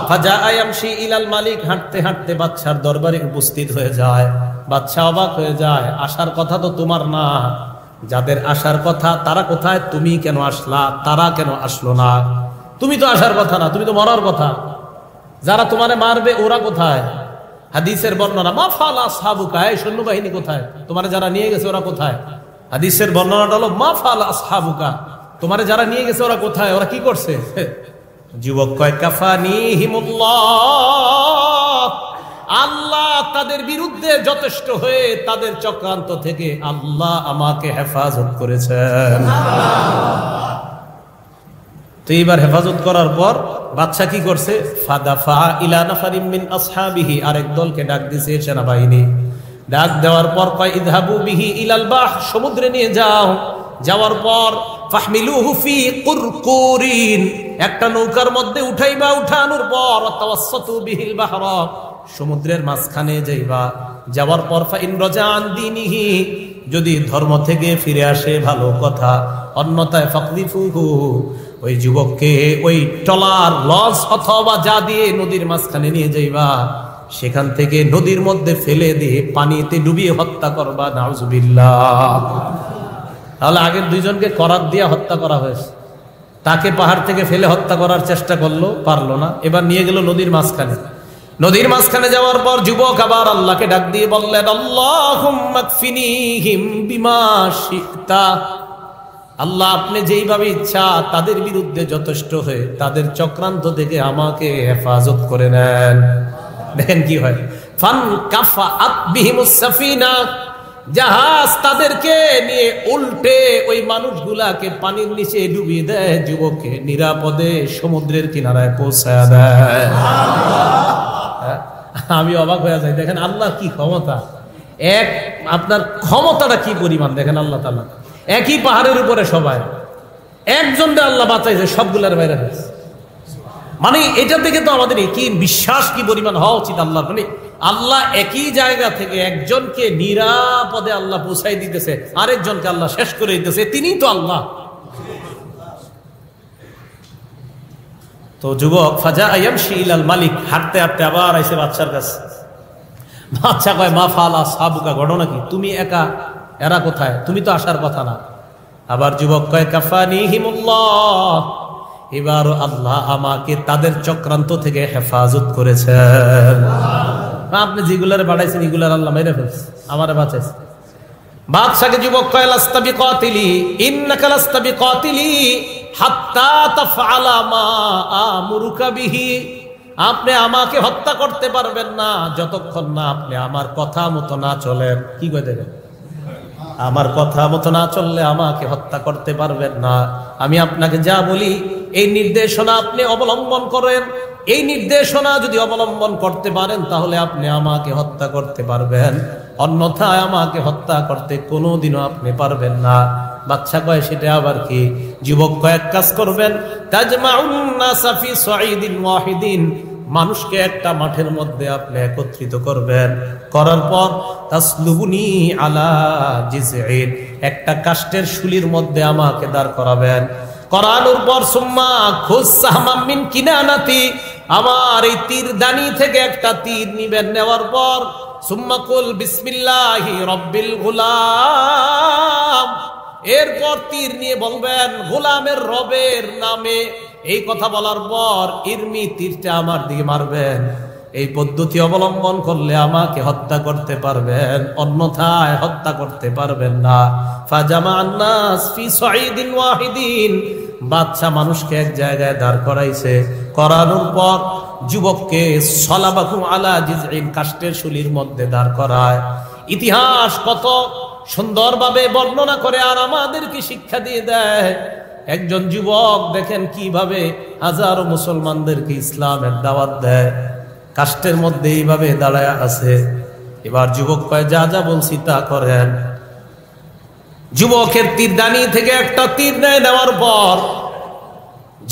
ফাজাআ ইয়ামশি ইলাল মালিক, হাঁটতে হাঁটতে বাদশার দরবারে উপস্থিত হয়ে যায়। বাদশা অবাক হয়ে যায়, আসার কথা তো তোমার না, যাদের আসার কথা তারা কোথায়? তুমি কেন আসলা? তারা কেন আসলো না? তুমি তো আসার কথা না, তুমি তো মরার কথা। যারা তোমারে মারবে ওরা কোথায়? হাদিসের বর্ণনা, মা ফাআলা আসহাবুকা, এই সৈন্যবাহিনী কোথায়? তোমারে যারা নিয়ে গেছে ওরা কোথায়? হাদিসের বর্ণনাটা হলো মা ফাআলা আসহাবুকা, তোমারে যারা নিয়ে গেছে ওরা কোথায়, ওরা কি করছে? যুবক কয়, কাফানিহিমুল্লাহ, আল্লাহ তাদের বিরুদ্ধে যথেষ্ট হয়ে তাদের চক্রান্ত থেকে আল্লাহ আমাকে হেফাজত করেছেন। তো এইবার হেফাজত করার পর বাদশা কি করছে? ফাদাফা ইলা নাফারিম মিন আসহাবিহি, আরেক দলকে ডাক দিয়েছে সেনাবাহিনী। ডাক দেওয়ার পর কয়, ইযহাবু বিহি ইলাল বাহ, সমুদ্রে নিয়ে যাও। যাওয়ার পর ফাহমিলুহু ফি কুরকুরিন, একটা নৌকার মধ্যে উঠাইবা। উঠানোর পর তাওয়াসসাতু বিহিল বাহরা, সমুদ্রের মাঝখানে যাইবা। যাওয়ার পর ফাইন রাজা আন দীনিহি, যদি ধর্ম থেকে ফিরে আসে ভালো কথা, অন্যথায় ফাকদিফুহু, ওই যুবককে ওই টলার লঞ্চ অথবা যা দিয়ে নদীর মাঝখানে নিয়ে যাইবা, সেখান থেকে নদীর মধ্যে ফেলে দিয়ে পানিতে ডুবিয়ে হত্যা করবা। নাউজুবিল্লাহ। তাহলে আগের দুইজনকে করাত দিয়ে হত্যা করা হয়েছে, তাকে পাহাড় থেকে ফেলে হত্যা করার চেষ্টা করলো, পারলো না, এবার নিয়ে গেল নদীর মাঝখানে। নদীর মাঝখানে যাওয়ার পর যুবক আবার আল্লাহকে ডাক দিয়ে বললেন, আল্লাহুম্মা কফিনিহিম বিমা শি'তা, আল্লাহ আপনি যেইভাবে ইচ্ছা তাদের বিরুদ্ধে যথেষ্ট হয়ে তাদের চক্রান্ত থেকে আমাকে হেফাজত করে নেন। দেখেন কি হয়, ফান কাফাআত বিহিমুস সাফিনা, জাহাজ তাদেরকে নিয়ে উল্টে ওই মানুষগুলাকে পানির নিচে ডুবিয়ে দেয়, যুবককে নিরাপদে সমুদ্রের কিনারায় পৌঁছায় দেয়। আমি অবাক হয়ে যাই, দেখেন আল্লাহ কি ক্ষমতা, এক আপনার ক্ষমতাটা কি পরিমাণ দেখেন। আল্লাহ তাআলা একই পাহাড়ের উপরে সবাই, একজনকে আল্লাহ বাঁচাইছে, সবগুলার বাইরে হয়েছে। মানে এটা থেকে তো আমাদের কি বিশ্বাস, কি পরিমাণ হওয়া উচিত আল্লাহ। মানে আল্লাহ একই জায়গা থেকে একজনকে নিরাপদে আল্লাহ পৌঁছাই দিতেছে, আরেকজনকে আল্লাহ শেষ করে দিতেছে, তিনিই তো আল্লাহ। তো যুবক ফাজা ইয়ামশি ইলাল মালিক, হাঁটতে হাঁটতে আবার আইছে বাদশার কাছে। বাদশা কয়, মা ফাআলা আসহাবুকা, ঘটনা কি? তুমি একা, এরা কোথায়? তুমি তো আসার কথা না। আবার যুবক কয়, কাফানিহিমুল্লাহ, এবার আল্লাহ আমাকে তাদের চক্রান্ত থেকে হেফাজত করেছেন। আপনি যেগুলার বাড়াইছেন এগুলার আল্লাহ মেরে ফেলছে, আমারে বাঁচাইছে। বাদশাকে যুবক কয়, লাস্তা বিকাতিলি, ইন্নাকা লাস্তা বিকাতিলি হাত্তা তাফআলা মা আমুরুকা বিহি, আপনি আমাকে হত্যা করতে পারবেন না যতক্ষণ না আপনি আমার কথা মতো না চলেন। কি কই দেবেন? আমার কথা মতো না চললে আমাকে হত্যা করতে পারবেন না। আমি আপনাকে যা বলি এই নির্দেশনা আপনি অবলম্বন করেন, এই নির্দেশনা যদি অবলম্বন করতে পারেন তাহলে আপনি আমাকে হত্যা করতে পারবেন, অন্যথায় আমাকে হত্যা করতে কোনোদিনও আপনি পারবেন না। বাদশা কয়, সেটা আবার কি? যুবক কয়েক কাজ করবেন, তাজমাউন নাসা ফি সাঈদিন ওয়াহিদিন, মানুষকে একটা মাঠের মধ্যে আপনি একত্রিত করবেন, করার পর তাসলুবুনি আলা জিজঈন, একটা কাষ্ঠের শুলির মধ্যে আমাকে দাঁড় করাবেন, করানোর পর সুম্মা খুজ সাহমাম মিন কিনানাতি, আমার এই তীর দানি থেকে একটা তীর নিবেন, নেওয়ার পর সুম্মা কুল বিসমিল্লাহি রাব্বিল গুলাম, এরপর তীর নিয়ে বলবেন গোলামের রবের নামে। এই কথা বলার পর ইরমি, তীরটা আমার দিকে মারবেন। এই পদ্ধতি অবলম্বন করলে আমাকে হত্যা করতে পারবেন, অন্যথায় হত্যা করতে পারবেন না। ফাজামা'আন নাস ফি সাঈদিন ওয়াহিদিন, বাদশা মানুষকে এক জায়গায় দাঁড় করাইছে, করানোর পর যুবককে সলাবাকুম আলা জিজইন, কাষ্ঠের শুলির মধ্যে দাঁড় করায়। ইতিহাস কত সুন্দরভাবে বর্ণনা করে আর আমাদেরকে শিক্ষা দিয়ে দেয়। একজন যুবক দেখেন কিভাবে হাজারো মুসলমানদেরকে ইসলামের দাওয়াত দেয়, কাষ্ঠের মধ্যে এইভাবে দাঁড়ায় আছে। এবার যুবক কয়, যা যা বলছি তা করেন। যুবকের তীরদানি থেকে একটা তীর নেওয়ার পর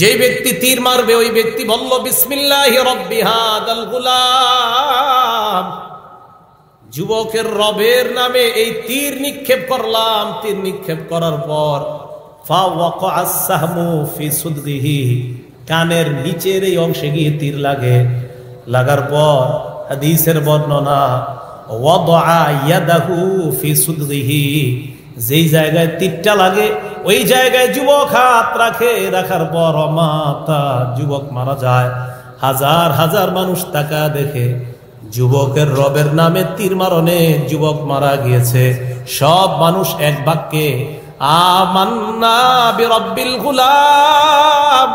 যে ব্যক্তি তীর মারবে ওই ব্যক্তি বলল, বিসমিল্লাহি রাব্বি হাদাল গুলাম, যুবকের রবের নামে এই তীর নিক্ষেপ করলাম। তীর নিক্ষেপ করার পর ফাওয়াকা'আস সাহমু ফি সুদরিহি, কানের নিচের এই অংশে গিয়ে তীর লাগে। লাগার পর হাদিসের বর্ণনা, ওয়াদা'a ইয়াদাহু ফি সুদরিহি, যেই জায়গায় তীরটা লাগে ওই জায়গায় যুবক হাত রাখে। রাখার পর মাতা, যুবক মারা যায়। হাজার হাজার মানুষ তাকা দেখে যুবকের রবের নামে তীর মারণে যুবক মারা গিয়েছে। সব মানুষ এক বাক্যে আমান্না বিরব্বিল গুলাম,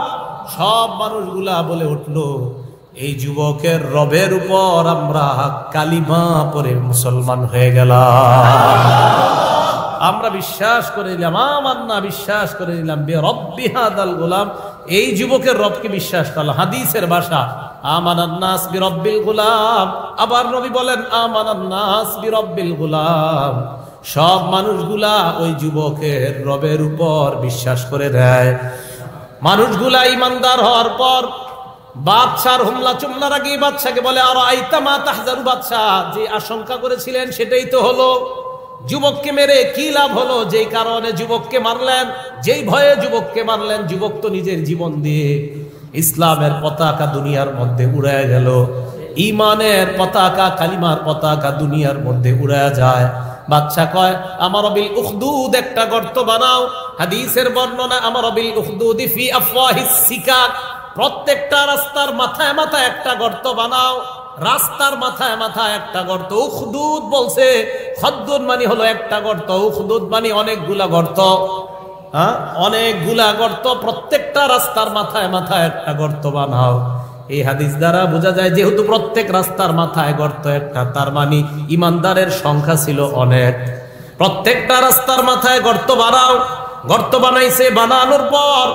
সব মানুষগুলা বলে উঠলো, এই যুবকের রবের উপর আমরা কালিমা পড়ে মুসলমান হয়ে গেলাম। আমরা বিশ্বাস করে নিলাম, আমান্না, বিশ্বাস করে নিলাম, বিরব্বি হাদাল গুলাম, এই যুবকের রবকে বিশ্বাস করলাম। হাদিসের ভাষা আমানান নাস বিরব্বিল গুলাম। আবার নবী বলেন আমানান নাস বিরব্বিল গুলাম, সব মানুষগুলা ওই যুবকের রবের উপর বিশ্বাস করে দেয়। মানুষগুলা ইমানদার হওয়ার পর বাদশার হুমলা চুমলার আগে বাদশাকে বলে, আর আইতা মা তাহজারু, বাদশা যে আশঙ্কা করেছিলেন সেটাই তো হলো। যুবককে মেরে কি লাভ হলো? যেই কারণে যুবককে মারলেন, যেই ভয়ে যুবককে মারলেন, যুবক তো নিজের জীবন দিয়ে ইসলামের পতাকা দুনিয়ার মধ্যে উড়ায় গেল। ইমানের পতাকা, কালিমার পতাকা দুনিয়ার মধ্যে উড়ায় যায়। বাদশা কয়, আমার বিল উখদুদ, একটা গর্ত বানাও। হাদিসের বর্ণনা, আমার বিল উখদুদি ফি আফওয়াহিস সিকাক, প্রত্যেকটা রাস্তার মাথায় মাথায় একটা গর্ত বানাও। রাস্তার মাথায় মাথায় একটা গর্ত। উখদুদ বলছে, খদ্দুদ মানে হলো একটা গর্ত, উখদুদ মানে অনেকগুলা গর্ত। অনেকগুলা গর্ত, প্রত্যেকটা রাস্তার মাথায় মাথায় একটা গর্ত বানাও। এই হাদিস দ্বারা বোঝা যায় যেহেতু প্রত্যেক রাস্তার মাথায় গর্ত একটা, তার মানে ইমানদারের সংখ্যা ছিল অনেক। প্রত্যেকটা রাস্তার মাথায় গর্ত বানাও। গর্ত বানাইছে, বানানোর পর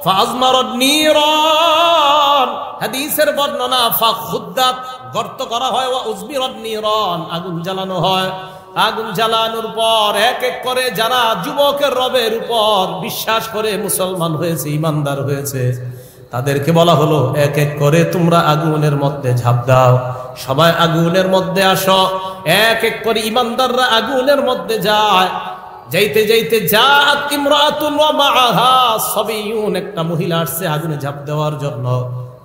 ফাজমারত নিরান, হাদিসের বর্ণনা ফাখুদ্দাত, গর্ত করা হয়, ওয়া উজবিরত নিরান, আগুন জ্বালানো হয়। আগুন জ্বালানোর পর এক এক করে যারা যুবকের রবের উপর বিশ্বাস করে মুসলমান হয়েছে, ইমানদার হয়েছে, তাদেরকে বলা হলো এক এক করে তোমরা আগুনের মধ্যে ঝাঁপ দাও। সবাই আগুনের মধ্যে আসো। এক এক করে ইমানদাররা আগুনের মধ্যে যায়। যাইতে যাইতে জাত ইমরাতুন ওয়া মাআহা সাবিয়ুন, একটা মহিলা আসছে আগুনে ঝাঁপ দেওয়ার জন্য।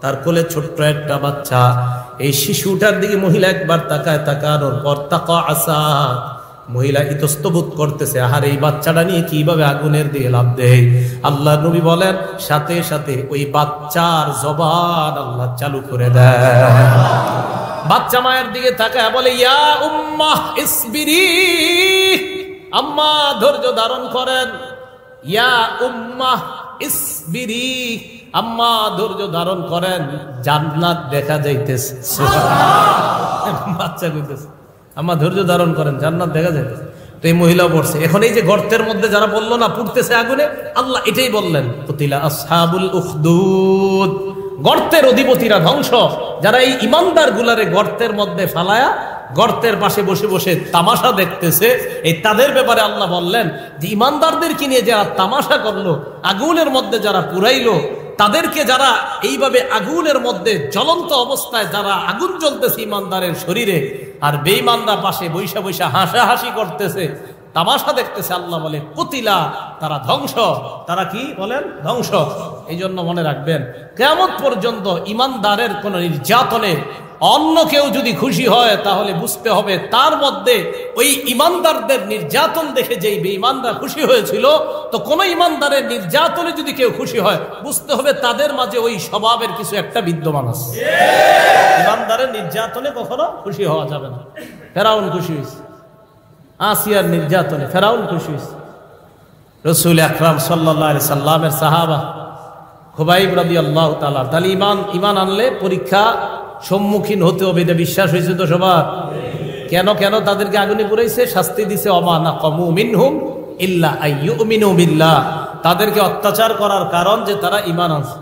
তার কোলে ছোট্ট একটা বাচ্চা। এই শিশুটার দিকে মহিলা একবার তাকায়, তাকানোর পর তাকা আসা, মহিলা ইতস্তবোধ করতেছে, আহার এই বাচ্চাটা নিয়ে কিভাবে আগুনের দিকে লাফ দেয়। আল্লাহ নবী বলেন সাথে সাথে ওই বাচ্চার জবান আল্লাহ চালু করে দেয়। বাচ্চা মায়ের দিকে তাকায় বলে, ইয়া উম্মাহ ইসবিরি, আম্মা ধৈর্য ধারণ করেন। ইয়া উম্মাহ ইসবিরি, আম্মা ধৈর্য ধারণ করেন, জান্নাত দেখা যাইতেছে। বাচ্চা কইতেছে, আম্মা ধৈর্য ধারণ করেন, জান্নাত দেখা যাইতেছে। তো এই মহিলা পড়ছে। এখন এই যে গর্তের মধ্যে যারা বললো না পুড়তেছে আগুনে, আল্লাহ এটাই বললেন, কুতিলা আসহাবুল উখদুদ, গর্তের অধিপতিরা ধ্বংস। যারা এই ইমানদার গুলারে গর্তের মধ্যে ফালায়া গর্তের পাশে বসে বসে তামাশা দেখতেছে, এই তাদের ব্যাপারে আল্লাহ বললেন যে ইমানদারদেরকে নিয়ে যারা তামাশা করলো, আগুনের মধ্যে যারা পুরাইলো, তাদেরকে যারা এইভাবে আগুনের মধ্যে জ্বলন্ত অবস্থায় যারা আগুন জ্বলতেছে ইমানদারের শরীরে, আর বেঈমানরা পাশে বৈশা বৈশা হাসাহাসি করতেছে, তামাশা দেখতেছে, আল্লাহ বলে কুতিলা, তারা ধ্বংস। তারা কি বলেন? ধ্বংস। এই জন্য মনে রাখবেন, কিয়ামত পর্যন্ত ইমানদারের কোন নির্যাতনে, অন্য কেউ যদি খুশি হয় তাহলে বুঝতে হবে তার মধ্যে ওই ইমানদারদের নির্যাতন দেখে যেই বেঈমানরা খুশি হয়েছিল, তো কোন ইমানদারের নির্যাতনে যদি কেউ খুশি হয় বুঝতে হবে তাদের মাঝে ওই স্বভাবের কিছু একটা বিদ্যমান আছে। ইমানদারের নির্যাতনে কখনো খুশি হওয়া যাবে না। ফেরাউন খুশি হয়েছে, আসিয়ার নির্যাতনে ফেরাউন খুশি হয়েছে। রাসূল আকরাম সাল্লাল্লাহু আলাইহি সাল্লামের সাহাবা খুবাইব রাদিয়াল্লাহু তাআলা, তাহলে ইমান আনলে পরীক্ষা সম্মুখীন হতে হবে, এটা বিশ্বাস হয়েছে তো সবার? কেন কেন তাদেরকে আগুনে পুরাইছে, শাস্তি দিছে, ওমা নাকামু মিনহুম ইল্লা আইয়ুমিনু বিল্লাহ, তাদেরকে অত্যাচার করার কারণ যে তারা ঈমান আনছে।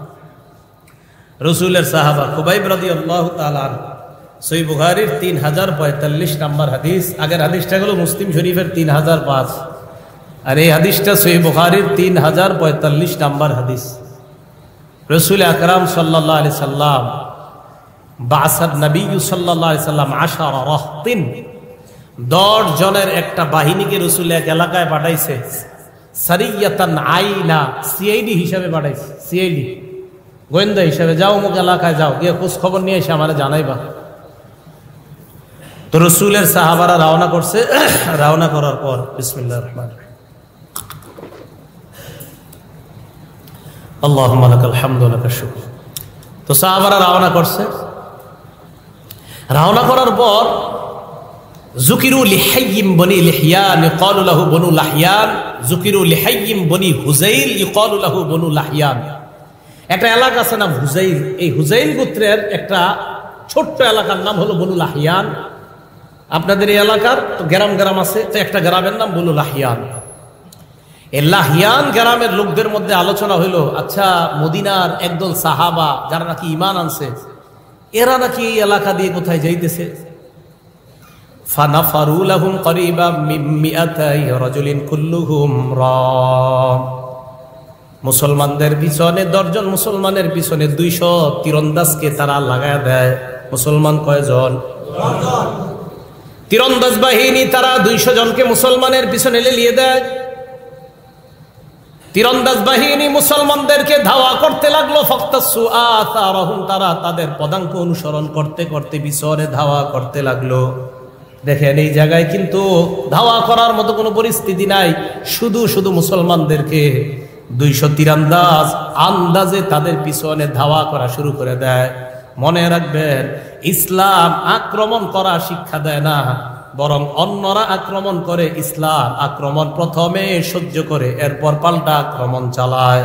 রাসূলের সাহাবা খুবাইব রাদিয়াল্লাহু তাআলা, সহিহ বুখারীর 3045 নম্বর হাদিস। আগের হাদিসটা হলো মুসলিম শরীফের 3005, আর এই হাদিসটা সহিহ বুখারীর 3045 নম্বর হাদিস। রাসূল আকরাম সাল্লাল্লাহু আলাইহি সাল্লাম বাসাদ নবী সাল্লাল্লাহু আলাইহি সাল্লাম 10 রাহতিন, 10 জনের একটা বাহিনীকে রাসূল এক এলাকায় পাঠাইছে। সারিয়াতান আইনা, সিআইডি হিসাবে পাঠাইছে, সিআইডি গোয়েন্দা হিসাবে, যাও অমুক এলাকায় যাও, গিয়ে খোঁজ খবর নিয়ে এসে আমারে জানাইবা। তো রাসূলের সাহাবারা রওনা করছে। রওনা করার পর বিসমিল্লাহির রহমানির রহিম, আল্লাহুম্মা লাকাল হামদু ওয়া লাকাশ শুকর। তো সাহাবারা রওনা করছে। রওনা করার পর যুকিরু লিহাইয়িম বনি লিহয়ান ইকালু লাহু বনু লাহয়ান, যুকিরু লিহাইয়িম বনি হুযাইল ইকালু লাহু বনু লাহয়ান। একটা এলাকা আছে নাম হুযাইল, এই হুযাইল গোত্রের একটা ছোট্ট এলাকার নাম হলো বনু লাহয়ান। আপনাদের এই এলাকার তো গ্রাম আছে, তো একটা গ্রামের নাম বনু লাহয়ান। এই লাহয়ান গ্রামের লোকদের মধ্যে আলোচনা হইলো, আচ্ছা মদিনার একদল সাহাবা যারা নাকি ঈমান আনছে, এরা নাকি এই এলাকা দিয়ে কোথায় যাইতেছে। ফানাফারু লাহুম করিবাম মিন মিআতাই রাজুলিন কুল্লুহুম রাম, মুসলমানদের পিছনে 10 জন মুসলমানের পিছনে 200 তীরন্দাজকে তারা লাগায় দেয়। মুসলমান কয়জন? 10 জন। তীরন্দাজ বাহিনী তারা 200 জনকে মুসলমানের পিছনে লেলিয়ে দেয়। তীরন্দাজ বাহিনী মুসলমানদেরকে ধাওয়া করতে লাগলো। ফাক্তাসু আসারহুম, তারা তাদের পদাঙ্ক অনুসরণ করতে করতে পিছনে ধাওয়া করতে লাগলো। দেখেন এই জায়গায় কিন্তু ধাওয়া করার মতো কোনো পরিস্থিতি নাই, শুধু শুধু মুসলমানদেরকে 200 তীরন্দাজ আন্দাজে তাদের পিছনে ধাওয়া করা শুরু করে দেয়। মনে রাখবেন, ইসলাম আক্রমণ করা শিক্ষা দেয় না, বরং অন্যরা আক্রমণ করে, ইসলাম আক্রমণ প্রথমে সহ্য করে এরপর পাল্টা আক্রমণ চালায়।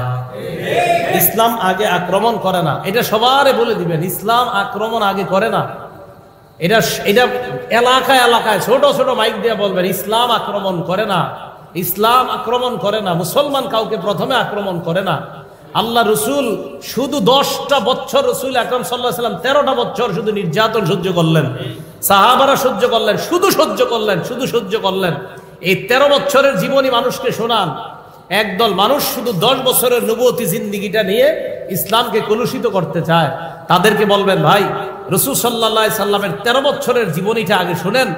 ইসলাম আগে আক্রমণ করে না, এটা সবারে বলে দিবেন। ইসলাম আক্রমণ আগে করে না, এটা এলাকায় এলাকায় ছোট ছোট মাইক দিয়ে বলবেন, ইসলাম আক্রমণ করে না, ইসলাম আক্রমণ করে না। মুসলমান কাউকে প্রথমে আক্রমণ করে না। আল্লাহ রসুল শুধু 10টা বছর, রসুল আকরাম সাল্লাল্লাহু আলাইহি ওয়াসাল্লাম 13টা বছর শুধু নির্যাতন সহ্য করলেন, সাহাবারা সহ্য করলেন, শুধু সহ্য করলেন। এই 13 বছরের জীবনী মানুষকে শোনান। একদল মানুষ শুধু 10 বছরের নবুয়তি জিন্দেগিটা নিয়ে ইসলামকে কলুষিত করতে চায়, তাদেরকে বলবেন, ভাই রাসূল সাল্লাল্লাহু আলাইহি সাল্লামের 13 বছরের জীবনীটা আগে শোনেন,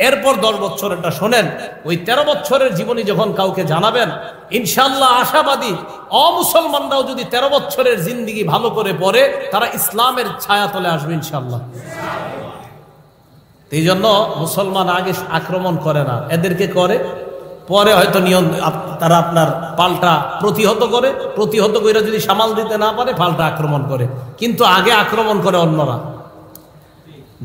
এরপর 10 বছরেরটা শোনেন। ওই 13 বছরের জীবনী যখন কাউকে জানাবেন, ইনশাআল্লাহ আশাবাদী অমুসলমানরাও যদি 13 বছরের জিন্দেগি ভালো করে পড়ে, তারা ইসলামের ছায়া তলে আসবে ইনশাআল্লাহ। এই জন্য মুসলমান আগে আক্রমণ করে না, এদেরকে করে, পরে হয়তো তারা আপনার পাল্টা প্রতিহত করে যদি সামাল দিতে না পারে পাল্টা আক্রমণ করে, কিন্তু আগে আক্রমণ করে অন্যরা।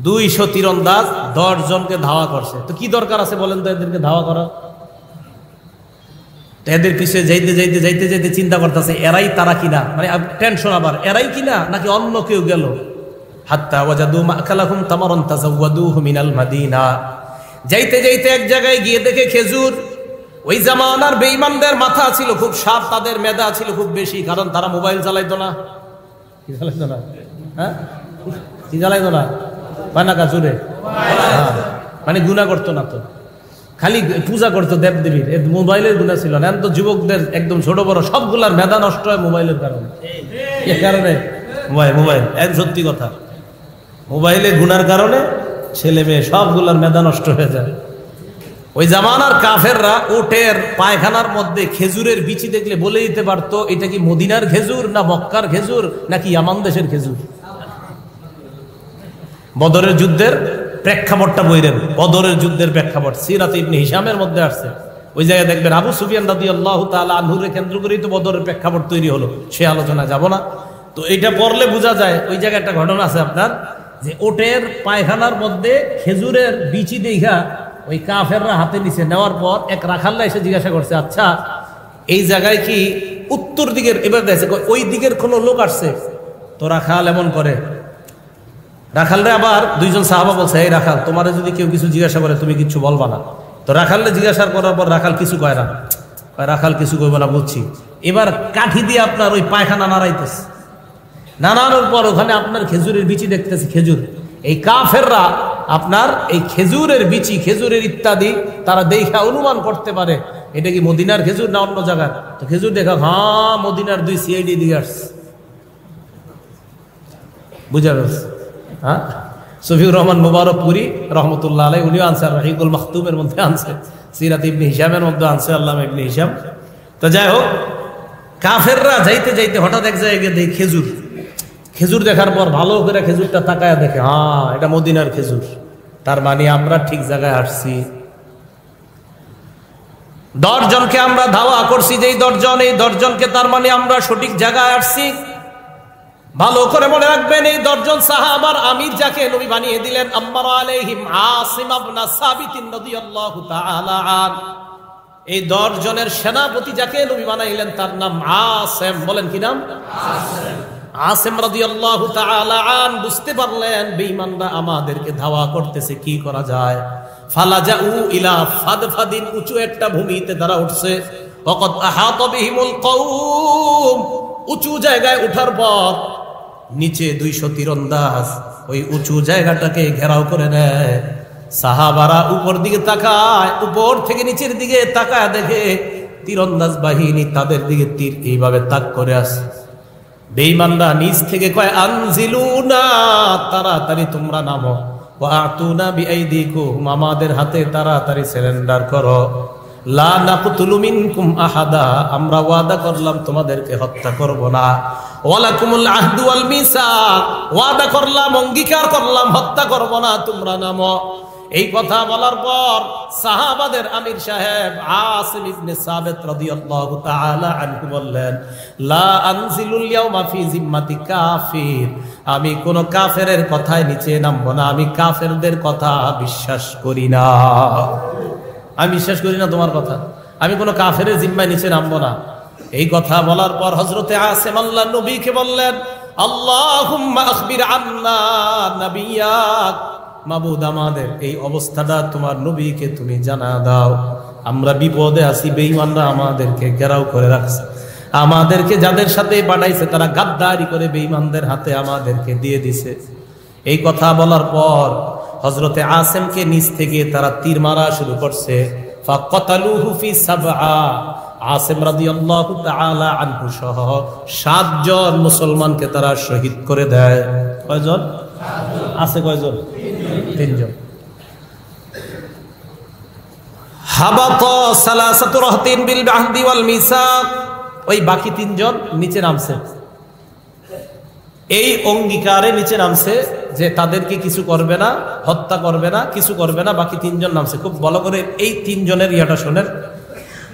200 তীরন্দাজ 10 জনকে ধাওয়া করছে, তো কি দরকার আছে বলেন তো এদেরকে ধাওয়া করা? এদের পিছিয়ে যাইতে চিন্তা করতেছে এরাই তারা কিনা, মানে টেনশন, আবার এরাই কিনা নাকি অন্য কেউ গেল। হাত্তা ওয়াজাদু মাকালাহুম তামারান তাজাওয়াদুহু মিনাল মাদিনা, যাইতে এক জায়গায় গিয়ে দেখে খেজুর। ওই জামানার বেঈমানদের মাথা ছিল খুব শার্প, তাদের মেধা ছিল খুব বেশি, কারণ তারা মোবাইল চালাইতো না। কি চালাইতো না? হ্যাঁ, কি চালাইতো না? বানাকা জুড়ে, মানে গুনাহ করতো না, তো খালি পূজা করতো দেবদেবীর। মোবাইলের গুনাহ ছিল না। তো যুবকদের একদম ছোট বড় সবগুলার মেধা নষ্ট হয় মোবাইলের কারণে। এ কারণে মোবাইল সত্যি কথা, মোবাইলের গুনার কারণে ছেলে মেয়ে সবগুলার মেধা নষ্ট হয়ে যায়। ওই জামানার কাফেররা উটের পায়খানার মধ্যে খেজুরের বিচি দেখলে বলে দিতে পারতো এটা কি মদিনার খেজুর, না মক্কার খেজুর, নাকি ইয়ামান দেশের খেজুর। বদরের যুদ্ধের প্রেক্ষাপটটা বইরেন, বদরের যুদ্ধের প্রেক্ষাপট সিরাত ইবনে হিশামের মধ্যে আসছে। ওই জায়গায় দেখবেন আবু সুফিয়ান রাদিয়াল্লাহু তাআলা আনহুকে কেন্দ্র করেই তো বদরের প্রেক্ষাপট তৈরি হলো, সে আলোচনা যাব না। তো এটা পড়লে বোঝা যায় ওই জায়গায় একটা ঘটনা আছে আপনার, যে ওটের পায়খানার মধ্যে খেজুরের বিচি দেখা ওই কাফেররা হাতে নিচে নেওয়ার পর এক রাখাল্লা এসে জিজ্ঞাসা করছে, আচ্ছা এই জায়গায় কি উত্তর দিকের, এবার দেখছে ওই দিকের কোনো লোক আসছে? তো রাখাল এমন করে, রাখালরে আবার দুইজন সাহাবা বলছে, এই রাখাল তোমার যদি কেউ কিছু জিজ্ঞাসা করে তুমি কিছু বলবা না। তো রাখালরে জিজ্ঞাসা করার পর রাখাল কিছু কয় না, রাখাল কিছু কইব না বুঝছি। এবার কাঠি দিয়ে আপনার ওই পায়খানা নাড়াইতেছে, নাড়ানোর পর ওখানে আপনার খেজুরের বিচি দেখতেছে, খেজুর। এই কাফেররা আপনার এই খেজুরের বিচি, খেজুরের ইত্যাদি তারা দেখা অনুমান করতে পারে এটা কি মদিনার খেজুর না অন্য জায়গার। তো খেজুর দেখা, হ্যাঁ মদিনার 2 সিআইডি দিয়ে আসছে, বুঝা গেছে। হ্যাঁ, সফিউর রহমান মুবারকপুরি রহমতুল্লাহ আলাইহি উনিও আনছে, রাহিকুল মাখতুমের মধ্যে আনছে, সিরাত ইবনে হিশামের মধ্যে আনছে আল্লামা ইবনে হিশাম। তো যাই হোক, কাফেররা যাইতে যাইতে হঠাৎ এক জায়গায় দেখে খেজুর, খেজুর দেখার পর ভালো করে খেজুরটা তাকায় দেখে, হ্যাঁ এটা মদিনার খেজুর, তার মানে আমরা ঠিক জায়গায় আসছি। 10 জনকে আমরা ধাওয়া করছি, যেই 10 জন, এই 10 জনকে তার মানে আমরা সঠিক জায়গায় আসছি। ভালো করে মনে রাখবেন, এই 10 জন সাহাবার আমির যাকে নবী বানিয়ে দিলেন, আম্মার আলাইহিম আসিম ইবনে সাবিত রাদিয়াল্লাহু তাআলা আন, এই 10 জনের সেনাপতি যাকে নবী বানাইলেন তার নাম আসিম। বলেন কি নাম? আসিম। আসিম রাদিয়াল্লাহু তাআলা আন বুঝতে পারলেন বেঈমানরা আমাদেরকে ধাওয়া করতেছে, কি করা যায়। ফালাজাউ ইলা ফাদফাদিন, উঁচু একটা ভূমিতে তারা উঠছে। ওয়াকাদ আহাতা বিহিমুল কওম, উঁচু জায়গায় উঠার পর নিচে 200 তীরন্দাজ ওই উঁচু জায়গাটাকে ঘেরাও করে নেয়। সাহাবারা উপর দিকে তাকায়, উপর থেকে নিচের দিকে তাকায় দেখে তীরন্দাজ বাহিনী তাদের দিকে তীর এইভাবে তাক করে আসে। বেঈমানরা নিচ থেকে কয়, আনজিলুনা, তাড়াতাড়ি তোমরা নামো, ওয়া আতুনা বিআইদিকুম, আমাদের হাতে তাড়াতাড়ি সারেন্ডার করো। লা নাকতুলু মিনকুম আহাদা, আমরা ওয়াদা করলাম তোমাদেরকে হত্যা করব না। ওয়ালাকুমুল আহদু ওয়াল মিসাক, ওয়াদা করলাম, অঙ্গীকার করলাম হত্যা করব না, তোমরা নামো। এই কথা বলার পর সাহাবাদের আমির সাহেব আসিম ইবনে সাবিত রাদিয়াল্লাহু তাআলা আনহু বললেন, লা আনজিলুল ইয়াউমা ফি জিম্মাতি কাফির, আমি কোন কাফেরের কথায় নিচে নামবো না, আমি কাফেরদের কথা বিশ্বাস করি না, আমি বিশ্বাস করি না তোমার কথা, আমি কোন কাফেরের জিম্মায় নিচে নামবো না। এই কথা বলার পর হযরতে আসিম আল্লাহর নবীকে বললেন, আল্লাহুম্মা আখবির আন্না নাবিয়াক, মাবুদ আমাদের এই অবস্থাটা তোমার নবীকে তুমি জানা দাও, আমরা বিপদে আছি, বেঈমানরা আমাদেরকে ঘেরাও করে রাখছে, আমাদেরকে যাদের সাথে পাঠাইছে তারা গাদ্দারি করে বেঈমানদের হাতে আমাদেরকে দিয়ে দিছে। এই কথা বলার পর হযরতে আসিমকে নিচ থেকে তারা তীর মারা শুরু করছে। ফাকাতালুহু ফি সাবআ, আসিম রাদিয়াল্লাহু তাআলা আনহু সহ 7 জন মুসলমানকে তারা শহীদ করে দেয়। কয়জন আছে? কয়জন? 3 জন। হাবাতা সালাসাতু রাহতিন বিল বাহদি ওয়াল মিসাক, ওই বাকি 3 জন নিচে নামছে, এই অঙ্গীকারে নিচে নামছে যে তাদেরকে কিছু করবে না, হত্যা করবে না, কিছু করবে না। বাকি 3 জন নামছে। খুব ভালো করে এই 3 জনের ইয়াটা শোনেন।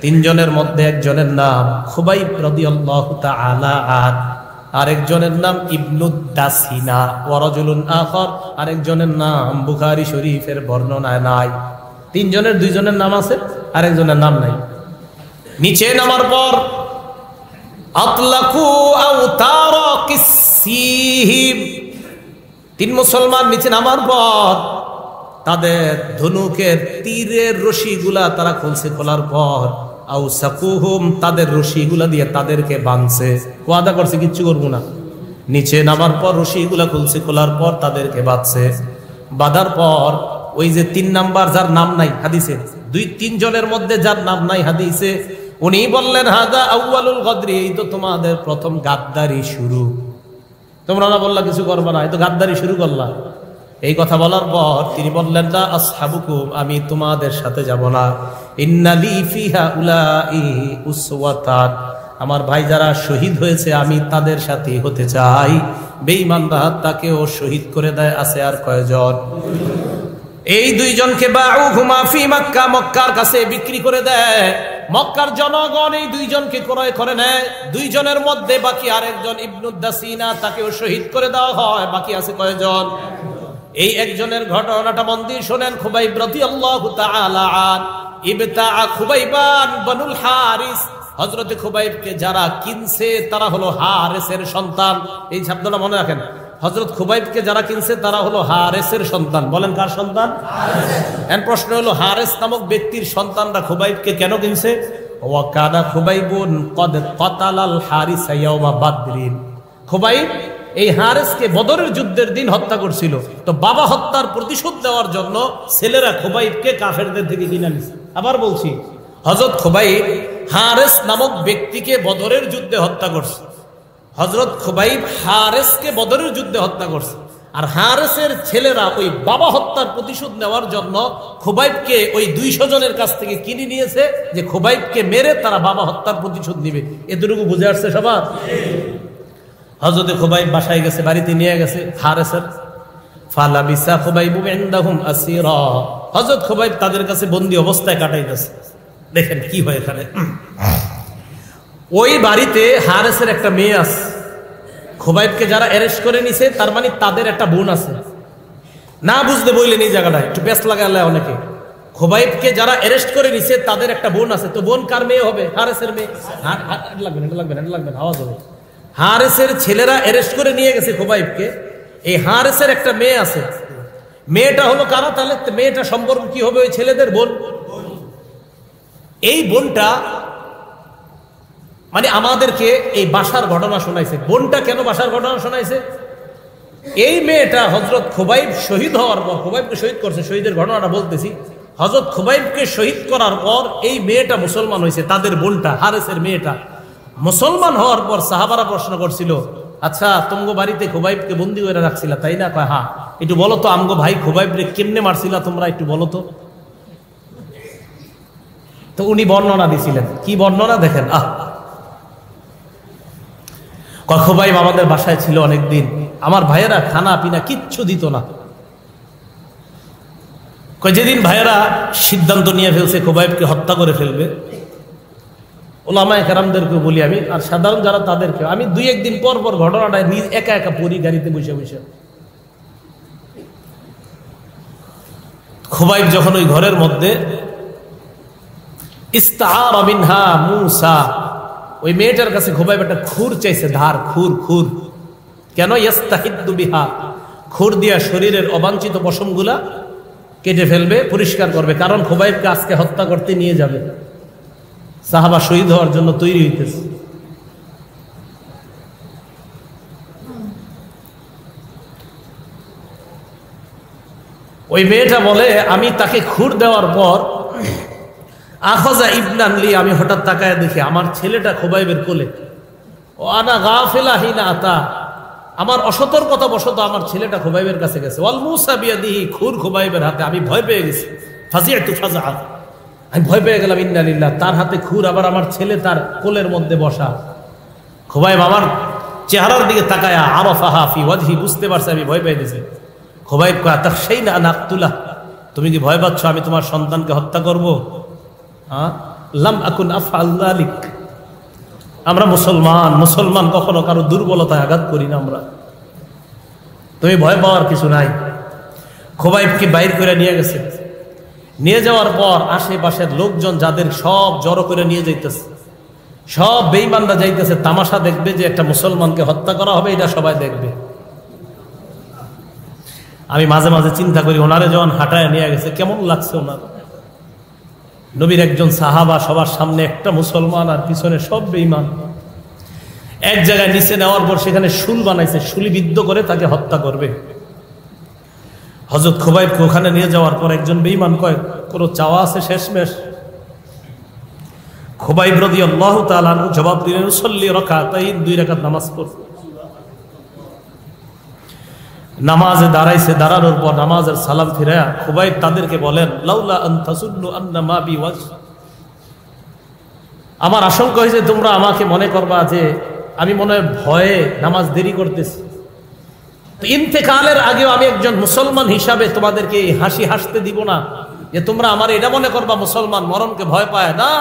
3 জনের মধ্যে একজনের নাম খুবাইব রাদিয়াল্লাহু তাআলা আন, আরেকজনের নাম ইবনুদ দাসিনা, ওয়া রাজুলুন আখার, আরেকজনের নাম বুখারী শরীফের বর্ণনায় নাই। 3 জনের 2 জনের নাম আছে, আরেকজনের নাম নাই। নিচে নামার পর আতলাকু আওতারা কিসসিহিম, 3 মুসলমান নিচে নামার পর তাদের ধনুকের তীরের রশিগুলা তারা খুলছে, খোলার পর আউসাকুহুম, তাদের রশিগুলা দিয়ে তাদেরকে বাঁধছে, ওয়াদা করছে কিচ্ছু করবো না। নিচে নামার পর রশিগুলা খুলছে, খোলার পর তাদেরকে বাঁধছে। বাঁধার পর ওই যে 3 নাম্বার যার নাম নাই হাদিসে, 2-3 জনের মধ্যে যার নাম নাই হাদিসে, উনি বললেন হাদা আউয়ালুল গদরি, এই তো তোমাদের প্রথম গাদ্দারি শুরু, তোমরা না বললা কিছু করবা না, এই তো গাদ্দারি শুরু করলা। এই কথা বলার পর তিনি বললেন, লা আসহাবুকুম, আমি তোমাদের সাথে যাব না, ইন্নালি ফিহা উলাই উসওয়াতান, আমার ভাই যারা শহীদ হয়েছে আমি তাদের সাথে হতে চাই। বেঈমানরা তাকেও শহীদ করে দেয়। আছে আর কয়জন? এই দুইজনকে বাউহুমা ফি মক্কা, মক্কার কাছে বিক্রি করে দেয়। মক্কার জনগণ এই দুইজনকে ক্রয় করে নেয়। দুইজনের মধ্যে বাকি আরেকজন ইবনুদ দাসিনা, তাকেও শহীদ করে দেওয়া হয়। বাকি আছে কয়জন? এই একজনের ঘটনাটা মন দিয়ে শোনেন। খুবাইব রাদিয়াল্লাহু তাআলা আন ইবতা খুবাইবান বনুল হারিস। হযরত খুবাইবকে যারা কিনছে তারা হলো হারেসের সন্তান। এই শব্দটা মনে রাখেন। হযরত খুবাইবকে যারা কিনছে তারা হলো হারেসের সন্তান। বলেন কার সন্তান? হারেস। প্রশ্ন হলো হারেস নামক ব্যক্তির সন্তানরা খুবাইবকে কেন কিনছে? ওয়া কানা খুবাইবুন কদ কাতালাল হারিস ইয়াওমা বাদরিন। খুবাইব এই হারেসকে বদরের যুদ্ধের দিন হত্যা করছিল। তো বাবা হত্যার প্রতিশোধ দেওয়ার জন্য ছেলেরা খুবাইবকে কাফেরদের থেকে কিনে নিছে। আবার বলছি, হযরত খুবাইব হারেস নামক ব্যক্তিকে বদরের যুদ্ধে হত্যা করছে। হযরত খুবাইব হারেসকে বদরের যুদ্ধে হত্যা করছে। আর হারেসের ছেলেরা ওই বাবা হত্যার প্রতিশোধ নেওয়ার জন্য খুবাইবকে ওই 200 জনের কাছ থেকে কিনে নিয়েছে, যে খুবাইবকে মেরে তারা বাবা হত্যার প্রতিশোধ নিবে। এতটুকু বুঝে আসছে সবার? হযরত খুবাইব বাসায় গেছে, বাড়িতে নিয়ে গেছে হারেসের। ফালাবিসা খুবাইবু ইনদাহুম আসীরা। হযরত খুবাইব তাদের কাছে বন্দী অবস্থায় কাটাইতেছে। দেখেন কি হয় এখানে। ওই বাড়িতে হারেসের একটা মেয়ে আছে। খুবাইবকে যারা অ্যারেস্ট করে নিছে তার মানে তাদের একটা বোন আছে। না বুঝতে বললেন এই জায়গাটায় একটু ব্যস্ত লাগালে অনেকে। খুবাইবকে যারা অ্যারেস্ট করে নিছে তাদের একটা বোন আছে। তো বোন কার মেয়ে হবে? হারেসের মেয়ে। লাগবেন আওয়াজ হবে। হারেসের ছেলেরা অ্যারেস্ট করে নিয়ে গেছে খুবাইবকে। এই হারেসের একটা মেয়ে আছে। মেয়েটা হলো কারা? তাহলে মেয়েটা সম্পর্ক কি হবে? ওই ছেলেদের বোন। এই বোনটা মানে আমাদেরকে এই বাসার ঘটনা শোনাইছে। বোনটা কেন বাসার ঘটনা শোনাইছে? এই মেয়েটা হযরত খুবাইব শহীদ হওয়ার পর, খুবাইবকে শহীদ করছে, শহীদের ঘটনাটা বলতেছি। হযরত খুবাইবকে শহীদ করার পর এই মেয়েটা মুসলমান হয়েছে। তাদের বোনটা, হারেসের মেয়েটা মুসলমান হওয়ার পর সাহাবারা প্রশ্ন করছিল, আচ্ছা তোমগো বাড়িতে খুবাইবকে বন্দী করে রাখছিলা তাই না? কয় হ্যাঁ। একটু বলো তো আমগো ভাই খুবাইবরে কেমনে মারছিলা তোমরা, একটু বলো তো। তো উনি বর্ণনা দিছিলেন। কি বর্ণনা দেখেন। খুবাইব আমাদের বাসায় ছিল অনেকদিন। আমার ভাইয়েরা খানা পিনা কিচ্ছু দিত না। যেদিন ভাইয়েরা সিদ্ধান্ত নিয়ে ফেলছে খুবাইবকে হত্যা করে ফেলবে, ওলামায়ে কেরামদেরকে বলি আমি, আর সাধারণ যারা তাদেরকে আমি 2-1 দিন পর পর ঘটনাটা একা একা পড়ি গাড়িতে বসে বসে। খুবাইব যখন ওই ঘরের মধ্যে ইস্তাআরা মিনহা মূসা, ওই মেয়েটার কাছে খুবাইব একটা খুর চাইছে, ধার খুর। খুর কেন? ইস্তাহিদ্দু বিহা, খুর দিয়া শরীরের অবাঞ্ছিত পশমগুলা কেটে ফেলবে, পরিষ্কার করবে। কারণ খুবাইবকে আজকে হত্যা করতে নিয়ে যাবে। সাহাবা শহীদ হওয়ার জন্য তৈরি হইতেছে। ওই মেয়েটা বলে, আমি তাকে খুর দেওয়ার পর আখাযা ইবনান লি, আমি হঠাৎ তাকায় দেখি আমার ছেলেটা খুবাইবের কোলে। ও আনা গাফিলা হিনা আতা, আমার অসতর্কতা বশত আমার ছেলেটা খুবাইবের কাছে গেছে। ওয়াল মূসা বিয়াদিহি, খুর খুবাইবের হাতে। আমি ভয় পেয়ে গেছি। ফাজিআতু ফাজআ, আমি ভয় পেয়ে গেলাম। ইন্না লিল্লাহ, তার হাতে খুর, আবার আমার ছেলে তার কোলের মধ্যে বসা। খুবাইব আমার চেহারার দিকে তাকায়া আরাফাহা ফি ওয়াজহি, বুঝতে পারছে আমি ভয় পেয়ে গেছি। খুবাইব কয় তাখশাইনা আন আকতুলা, তুমি কি ভয় পাচ্ছ আমি তোমার সন্তানকে হত্যা করব? লাম আকুন আফআল যালিক, আমরা মুসলমান কখনো কারো দুর্বলতায় আঘাত করি না আমরা। তুমি ভয় পাওয়ার কিছু নাই। খুবাইবকে বাইর করে নিয়ে গেছে। নিয়ে যাওয়ার পর আশেপাশের লোকজন যাদের সব জড়ো করে নিয়ে যাইতেছে, সব বেঈমানরা যাইতেছে তামাশা দেখবে যে একটা মুসলমানকে হত্যা করা হবে, এটা সবাই দেখবে। আমি মাঝে মাঝে চিন্তা করি ওনারে যখন হাঁটায় নিয়ে গেছে কেমন লাগছে ওনার। নবীর একজন সাহাবা, সবার সামনে একটা মুসলমান আর পিছনে সব বেঈমান। এক জায়গায় নিচে নেওয়ার পর সেখানে শুল বানাইছে, শুলিবিদ্ধ করে তাকে হত্যা করবে। হযরত খুবাইবকে ওখানে নিয়ে যাওয়ার পর একজন বেঈমান কয়, কোনো চাওয়া আছে শেষমেশ? খুবাইব রাদিয়াল্লাহু তাআলা আনহু জবাব দিলেন, উসাল্লি রাকাতাইন, 2 রাকাত নামাজ পড়। নামাজে দাঁড়াইছে, দাঁড়ানোর পর নামাজের সালাম ফিরায়া খুবাইব তাদেরকে বলেন, লাউলা আন তাসুন্নু আন্না মা বি ওয়াজ, আমার আশঙ্কা হয়েছে তোমরা আমাকে মনে করবা যে আমি মনে হয় ভয়ে নামাজ দেরি করতেছি। তো ইন্তেকালের আগেও আমি একজন মুসলমান হিসাবে তোমাদেরকে এই হাসি হাসতে দিব না যে তোমরা আমার এটা মনে করবা মুসলমান মরণকে ভয় পায় না।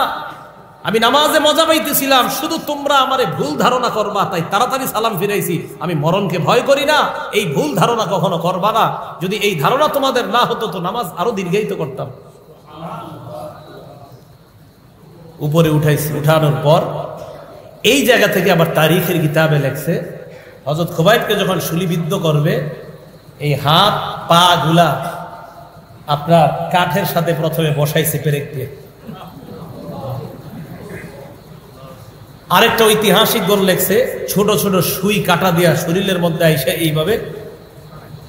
আমি নামাজে মজা পাইতেছিলাম, শুধু তোমরা আমারে ভুল ধারণা করবা, তাই তাড়াতাড়ি সালাম ফিরাইছি। আমি মরণকে ভয় করি না, এই ভুল ধারণা কখনো করবা না। যদি এই ধারণা তোমাদের না হতো তো নামাজ আরো দীর্ঘায়িত করতাম। উপরে উঠাইছি, উঠানোর পর এই জায়গা থেকে আবার তারিখের কিতাবে লেখছে হযরত খুবাইবকে যখন শুলিবিদ্ধ করবে এই হাত পা গুলা আপনার কাঠের সাথে প্রথমে বসাইছে পেরেক দিয়ে। আরেকটা ঐতিহাসিক গণ লেখছে ছোট ছোট সুই কাটা দিয়া শরীরের মধ্যে আইসা এইভাবে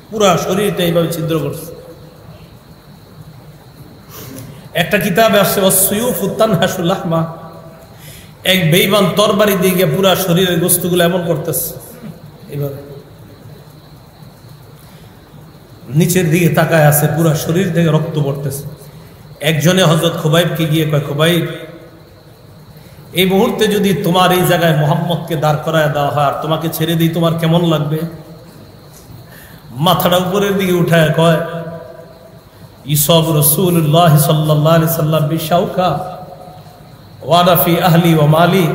পুরা শরীরটা এইভাবে ছিদ্র করছে। একটা কিতাবে আসছে ওয়াসসুয়ুফু তানহাসু লাহমা, এক বেঈমান তরবারি দিয়ে পুরা শরীরের গোশতগুলো এমন করতেছে এইভাবে, নিচের দিকে তাকায় আছে, পুরা শরীর থেকে রক্ত পড়তেছে। একজনে হযরত খুবাইবকে গিয়ে কয়, খুবাইব এই মুহূর্তে যদি তোমার এই জায়গায় মুহাম্মদকে দাঁড় করায় দেওয়া হয় আর তোমাকে ছেড়ে দিই তোমার কেমন লাগবে? মাথাটা উপরের দিকে উঠায় কয়, ইসাব রাসূলুল্লাহ সাল্লাল্লাহু আলাইহি সাল্লাম বিশাউকা ওয়া ফি আহলি ওয়া মালি,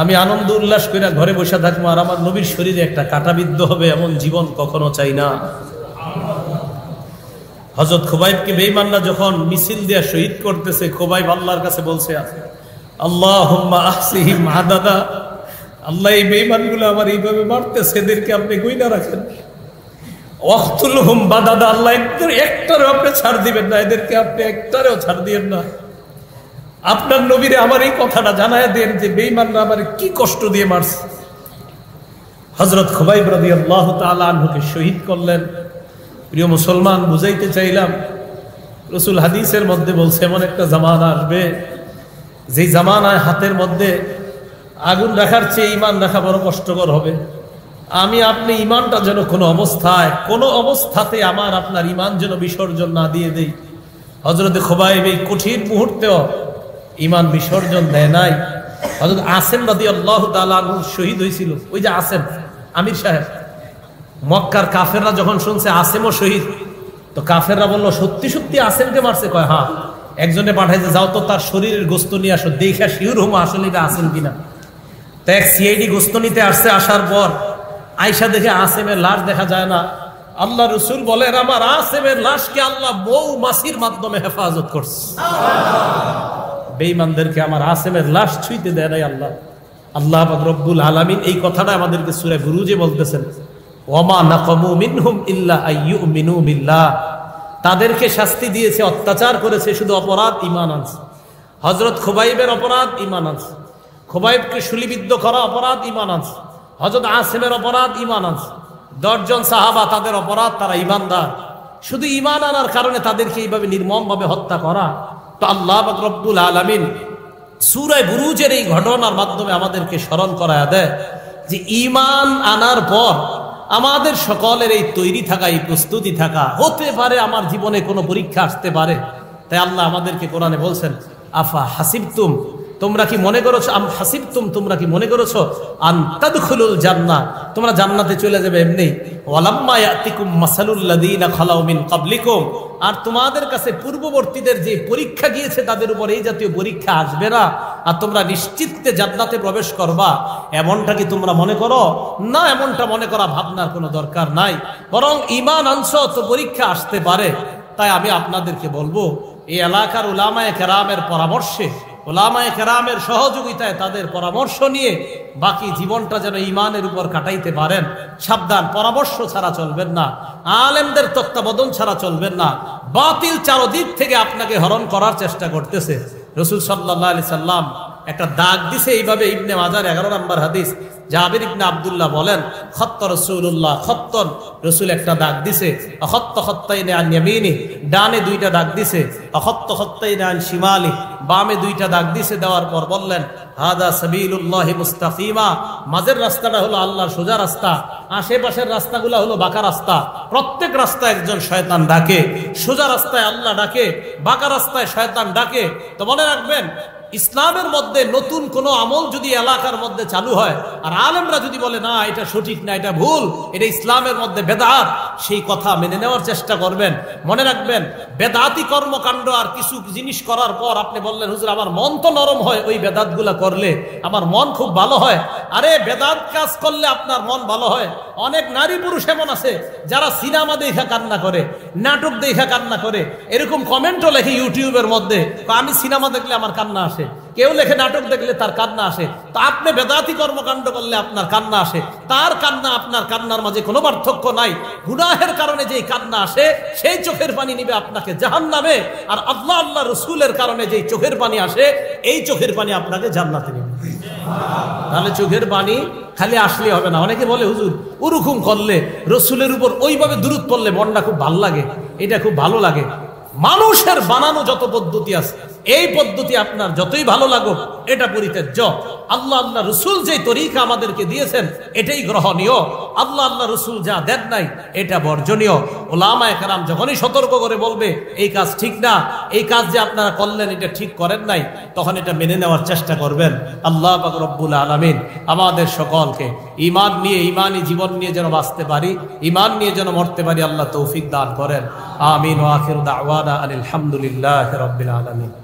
আমি আনন্দ উল্লাস করে ঘরে বসে থাকবো আর আমার নবীর শরীরে একটা কাঁটাবিদ্ধ হবে এমন জীবন কখনো চাই না। হযরত খুবাইবকে বেঈমানরা যখন মিছিল দিয়ে শহীদ করতেছে, খুবাইব আল্লাহর কাছে বলছে, আল্লাহুম্মা আহসিহিম আদাদা, আল্লাহ এই বেঈমানগুলো আমার এইভাবে মারতেছে, এদেরকে আপনি গুইনা রাখেন। ওয়াকতুলহুম বাদাদা, আল্লাহ একটারও আপনি ছাড় দিবেন না, এদেরকে আপনি একটারও ছাড় দিবেন না। আপনার নবীরে আমার এই কথাটা জানায় দেন যে বেঈমানরা আমার কি কষ্ট দিয়ে মারছে। হযরত খুবাইব রাদিয়াল্লাহু তাআলা আনহুকে শহীদ করলেন। প্রিয় মুসলমান, বুঝাইতে চাইলাম রাসূল হাদিসের মধ্যে বলছে এমন একটা জামানা আসবে যেই জামানায় হাতের মধ্যে আগুন রাখার চেয়ে ঈমান রাখা বড় কষ্টকর হবে। আমি আপনি ঈমানটা যেন কোনো অবস্থাতে আমার আপনার ঈমান যেন বিসর্জন না দিয়ে দেই। হযরত খুবাইব এই কঠিন মুহূর্তেও ঈমান বিসর্জন দেয় নাই। হযরত আসেম রাদিয়াল্লাহু তাআলা আনহু শহীদ হয়েছিল। ওই যে আসেম আমির সাহেব, মক্কার কাফেররা যখন শুনছে আসেমও শহীদ, তো কাফেররা বলল সত্যি সত্যি আসেমকে মারছে? কয় হ্যাঁ। একজনে পাঠাইছে, যাও তো তার শরীরের গোস্ত নিয়ে আসো, দেখা শিওর হুম আসলে এটা আসেম কিনা। তো এক সিআইডি গোস্ত নিতে আসছে, আসার পর আয়সা দেখে আসেমের লাশ দেখা যায় না। আল্লাহ রসুল বলেন আমার আসেমের লাশকে আল্লাহ মৌমাছির মাধ্যমে হেফাজত করছে। বেঈমানদেরকে আমার আসেমের লাশ ছুঁইতে দেয় নাই আল্লাহ। আল্লাহ পাক রব্বুল আলামিন এই কথাটা আমাদেরকে সূরা বুরুজে বলতেছেন, ওয়ামা নাকামু মিনহুম ইল্লা আইয়ুমিনু বিল্লাহ, তাদেরকে শাস্তি দিয়েছে, অত্যাচার করেছে, শুধু অপরাধ ঈমান আনছে। হযরত খুবাইবের অপরাধ ঈমান আনছে, খুবাইবকে শুলিবিদ্ধ করা অপরাধ ঈমান আনছে, হযরত আসেমের অপরাধ ঈমান আনছে। 10 জন সাহাবা তাদের অপরাধ, তারা ঈমানদার, শুধু ঈমান আনার কারণে তাদেরকে এইভাবে নির্মমভাবে হত্যা করা। তো আল্লাহ পাক রব্বুল আলামিন সূরা বুরুজের এই ঘটনার মাধ্যমে আমাদেরকে স্মরণ করায় দেয় যে ঈমান আনার পর আমাদের সকলের এই তৈরি থাকা, এই প্রস্তুতি থাকা, হতে পারে আমার জীবনে কোনো পরীক্ষা আসতে পারে। তাই আল্লাহ আমাদেরকে কোরআনে বলছেন, আফা হাসিবতুম, তোমরা কি মনে করেছো, আম হাসিবতুম, তোমরা কি মনে করেছো, আন তাদখুলুল জান্নাহ, তোমরা জান্নাতে চলে যাবে এমনি, ওয়ালাম্মা ইয়াতিকুম মাসালুল লাযীনা খালাউ মিন ক্বাবলিকুম, আর তোমাদের কাছে পূর্ববর্তীদের যে পরীক্ষা গিয়েছে তাদের উপর এই জাতীয় পরীক্ষা আসবে না, আর তোমরা নিশ্চিন্তে জান্নাতে প্রবেশ করবা, এমনটা কি তোমরা মনে করো? না, এমনটা মনে করা ভাবনার কোনো দরকার নাই, বরং ঈমান আনছো তো পরীক্ষা আসতে পারে। তাই আমি আপনাদেরকে বলবো, এই এলাকার উলামায়ে কেরামের পরামর্শে, উলামায়ে কেরামের সহযোগিতায়, তাদের পরামর্শ নিয়ে বাকি জীবনটা যেন ঈমানের উপর কাটাইতে পারেন। সাবধান, পরামর্শ ছাড়া চলবেন না, আলেমদের তত্ত্বাবধান ছাড়া চলবেন না। বাতিল চারদিক থেকে আপনাকে হরণ করার চেষ্টা করতেছে। রাসূল সাল্লাল্লাহু আলাইহি সাল্লাম একটা দাগ দিছে এইভাবে, ইবনে মাজার 11 নম্বর হাদিস, জাবির ইবনে আব্দুল্লাহ বলেন, খত্ত রাসূলুল্লাহ খত্তন, রাসূল একটা দাগ দিছে, খত্ত খত্তাইনি আন ইয়ামিনি, ডানে 2টা দাগ দিছে, খত্ত খত্তাইনি আন শিমালি, বামে 2টা দাগ দিছে। দেওয়ার পর বললেন, হাদা সাবিলুল্লাহি মুস্তাকিমা, মাঝের রাস্তাটা হলো আল্লাহর সোজা রাস্তা, আশেপাশের রাস্তাগুলো হলো বাঁকা রাস্তা। প্রত্যেক রাস্তায় একজন শয়তান ডাকে, সোজা রাস্তায় আল্লাহ ডাকে, বাঁকা রাস্তায় শয়তান ডাকে। তো মনে রাখবেন, ইসলামের মধ্যে নতুন কোনো আমল যদি এলাকার মধ্যে চালু হয় আর আলেমরা যদি বলে না এটা সঠিক না, এটা ভুল, এটা ইসলামের মধ্যে বেদাত, সেই কথা মেনে নেওয়ার চেষ্টা করবেন। মনে রাখবেন, বেদাতি কর্মকাণ্ড আর কিছু জিনিস করার পর আপনি বললেন হুজুর আমার মন তো নরম হয় ওই বেদাতগুলা করলে, আমার মন খুব ভালো হয়। আরে বেদাত কাজ করলে আপনার মন ভালো হয়? অনেক নারী পুরুষ এমন আছে যারা সিনেমা দেখা কান্না করে, নাটক দেখা কান্না করে, এরকম কমেন্টও লেখে ইউটিউবের মধ্যে, আমি সিনেমা দেখলে আমার কান্না আসে, কেউ লেখে নাটক দেখলে তার কান্না আসে। তা আপনি বেদাতি কর্মকাণ্ড করলে আপনার কান্না আসে, তার কান্না আপনার কান্নার মাঝে কোনো পার্থক্য নাই। গুনাহের কারণে যেই কান্না আসে সেই চোখের পানি নিবে আপনাকে জাহান্নামে, আর আল্লাহ আল্লাহ রসুলের কারণে যেই চোখের পানি আসে এই চোখের পানি আপনাকে জান্নাতে নিবে। তাহলে চোখের পানি খালি আসলে হবে না। অনেকে বলে হুজুর ওরকম করলে, রসুলের উপর ওইভাবে দুরূদ পড়লে মনটা খুব ভালো লাগে, এটা খুব ভালো লাগে। মানুষের বানানো যত পদ্ধতি আছে এই পদ্ধতি আপনার যতই ভালো লাগুক এটা পরিত্যাজ্য। আল্লাহ আল্লাহ রসুল যে তরিকা আমাদেরকে দিয়েছেন এটাই গ্রহণীয়, আল্লাহ আল্লাহ রসুল যা দেন নাই এটা বর্জনীয়। ওলামায়ে কেরাম যখনই সতর্ক করে বলবে এই কাজ ঠিক না, এই কাজ যে আপনারা করলেন এটা ঠিক করেন নাই, তখন এটা মেনে নেওয়ার চেষ্টা করবেন। আল্লাহ পাক রব্বুল আলামিন আমাদের সকলকে ঈমান নিয়ে, ঈমানি জীবন নিয়ে যেন বাঁচতে পারি, ঈমান নিয়ে যেন মরতে পারি, আল্লাহ তৌফিক দান করেন। আমিন ওয়া আখিরু দাওয়ানা আলহামদুলিল্লাহি রাব্বিল আলামিন।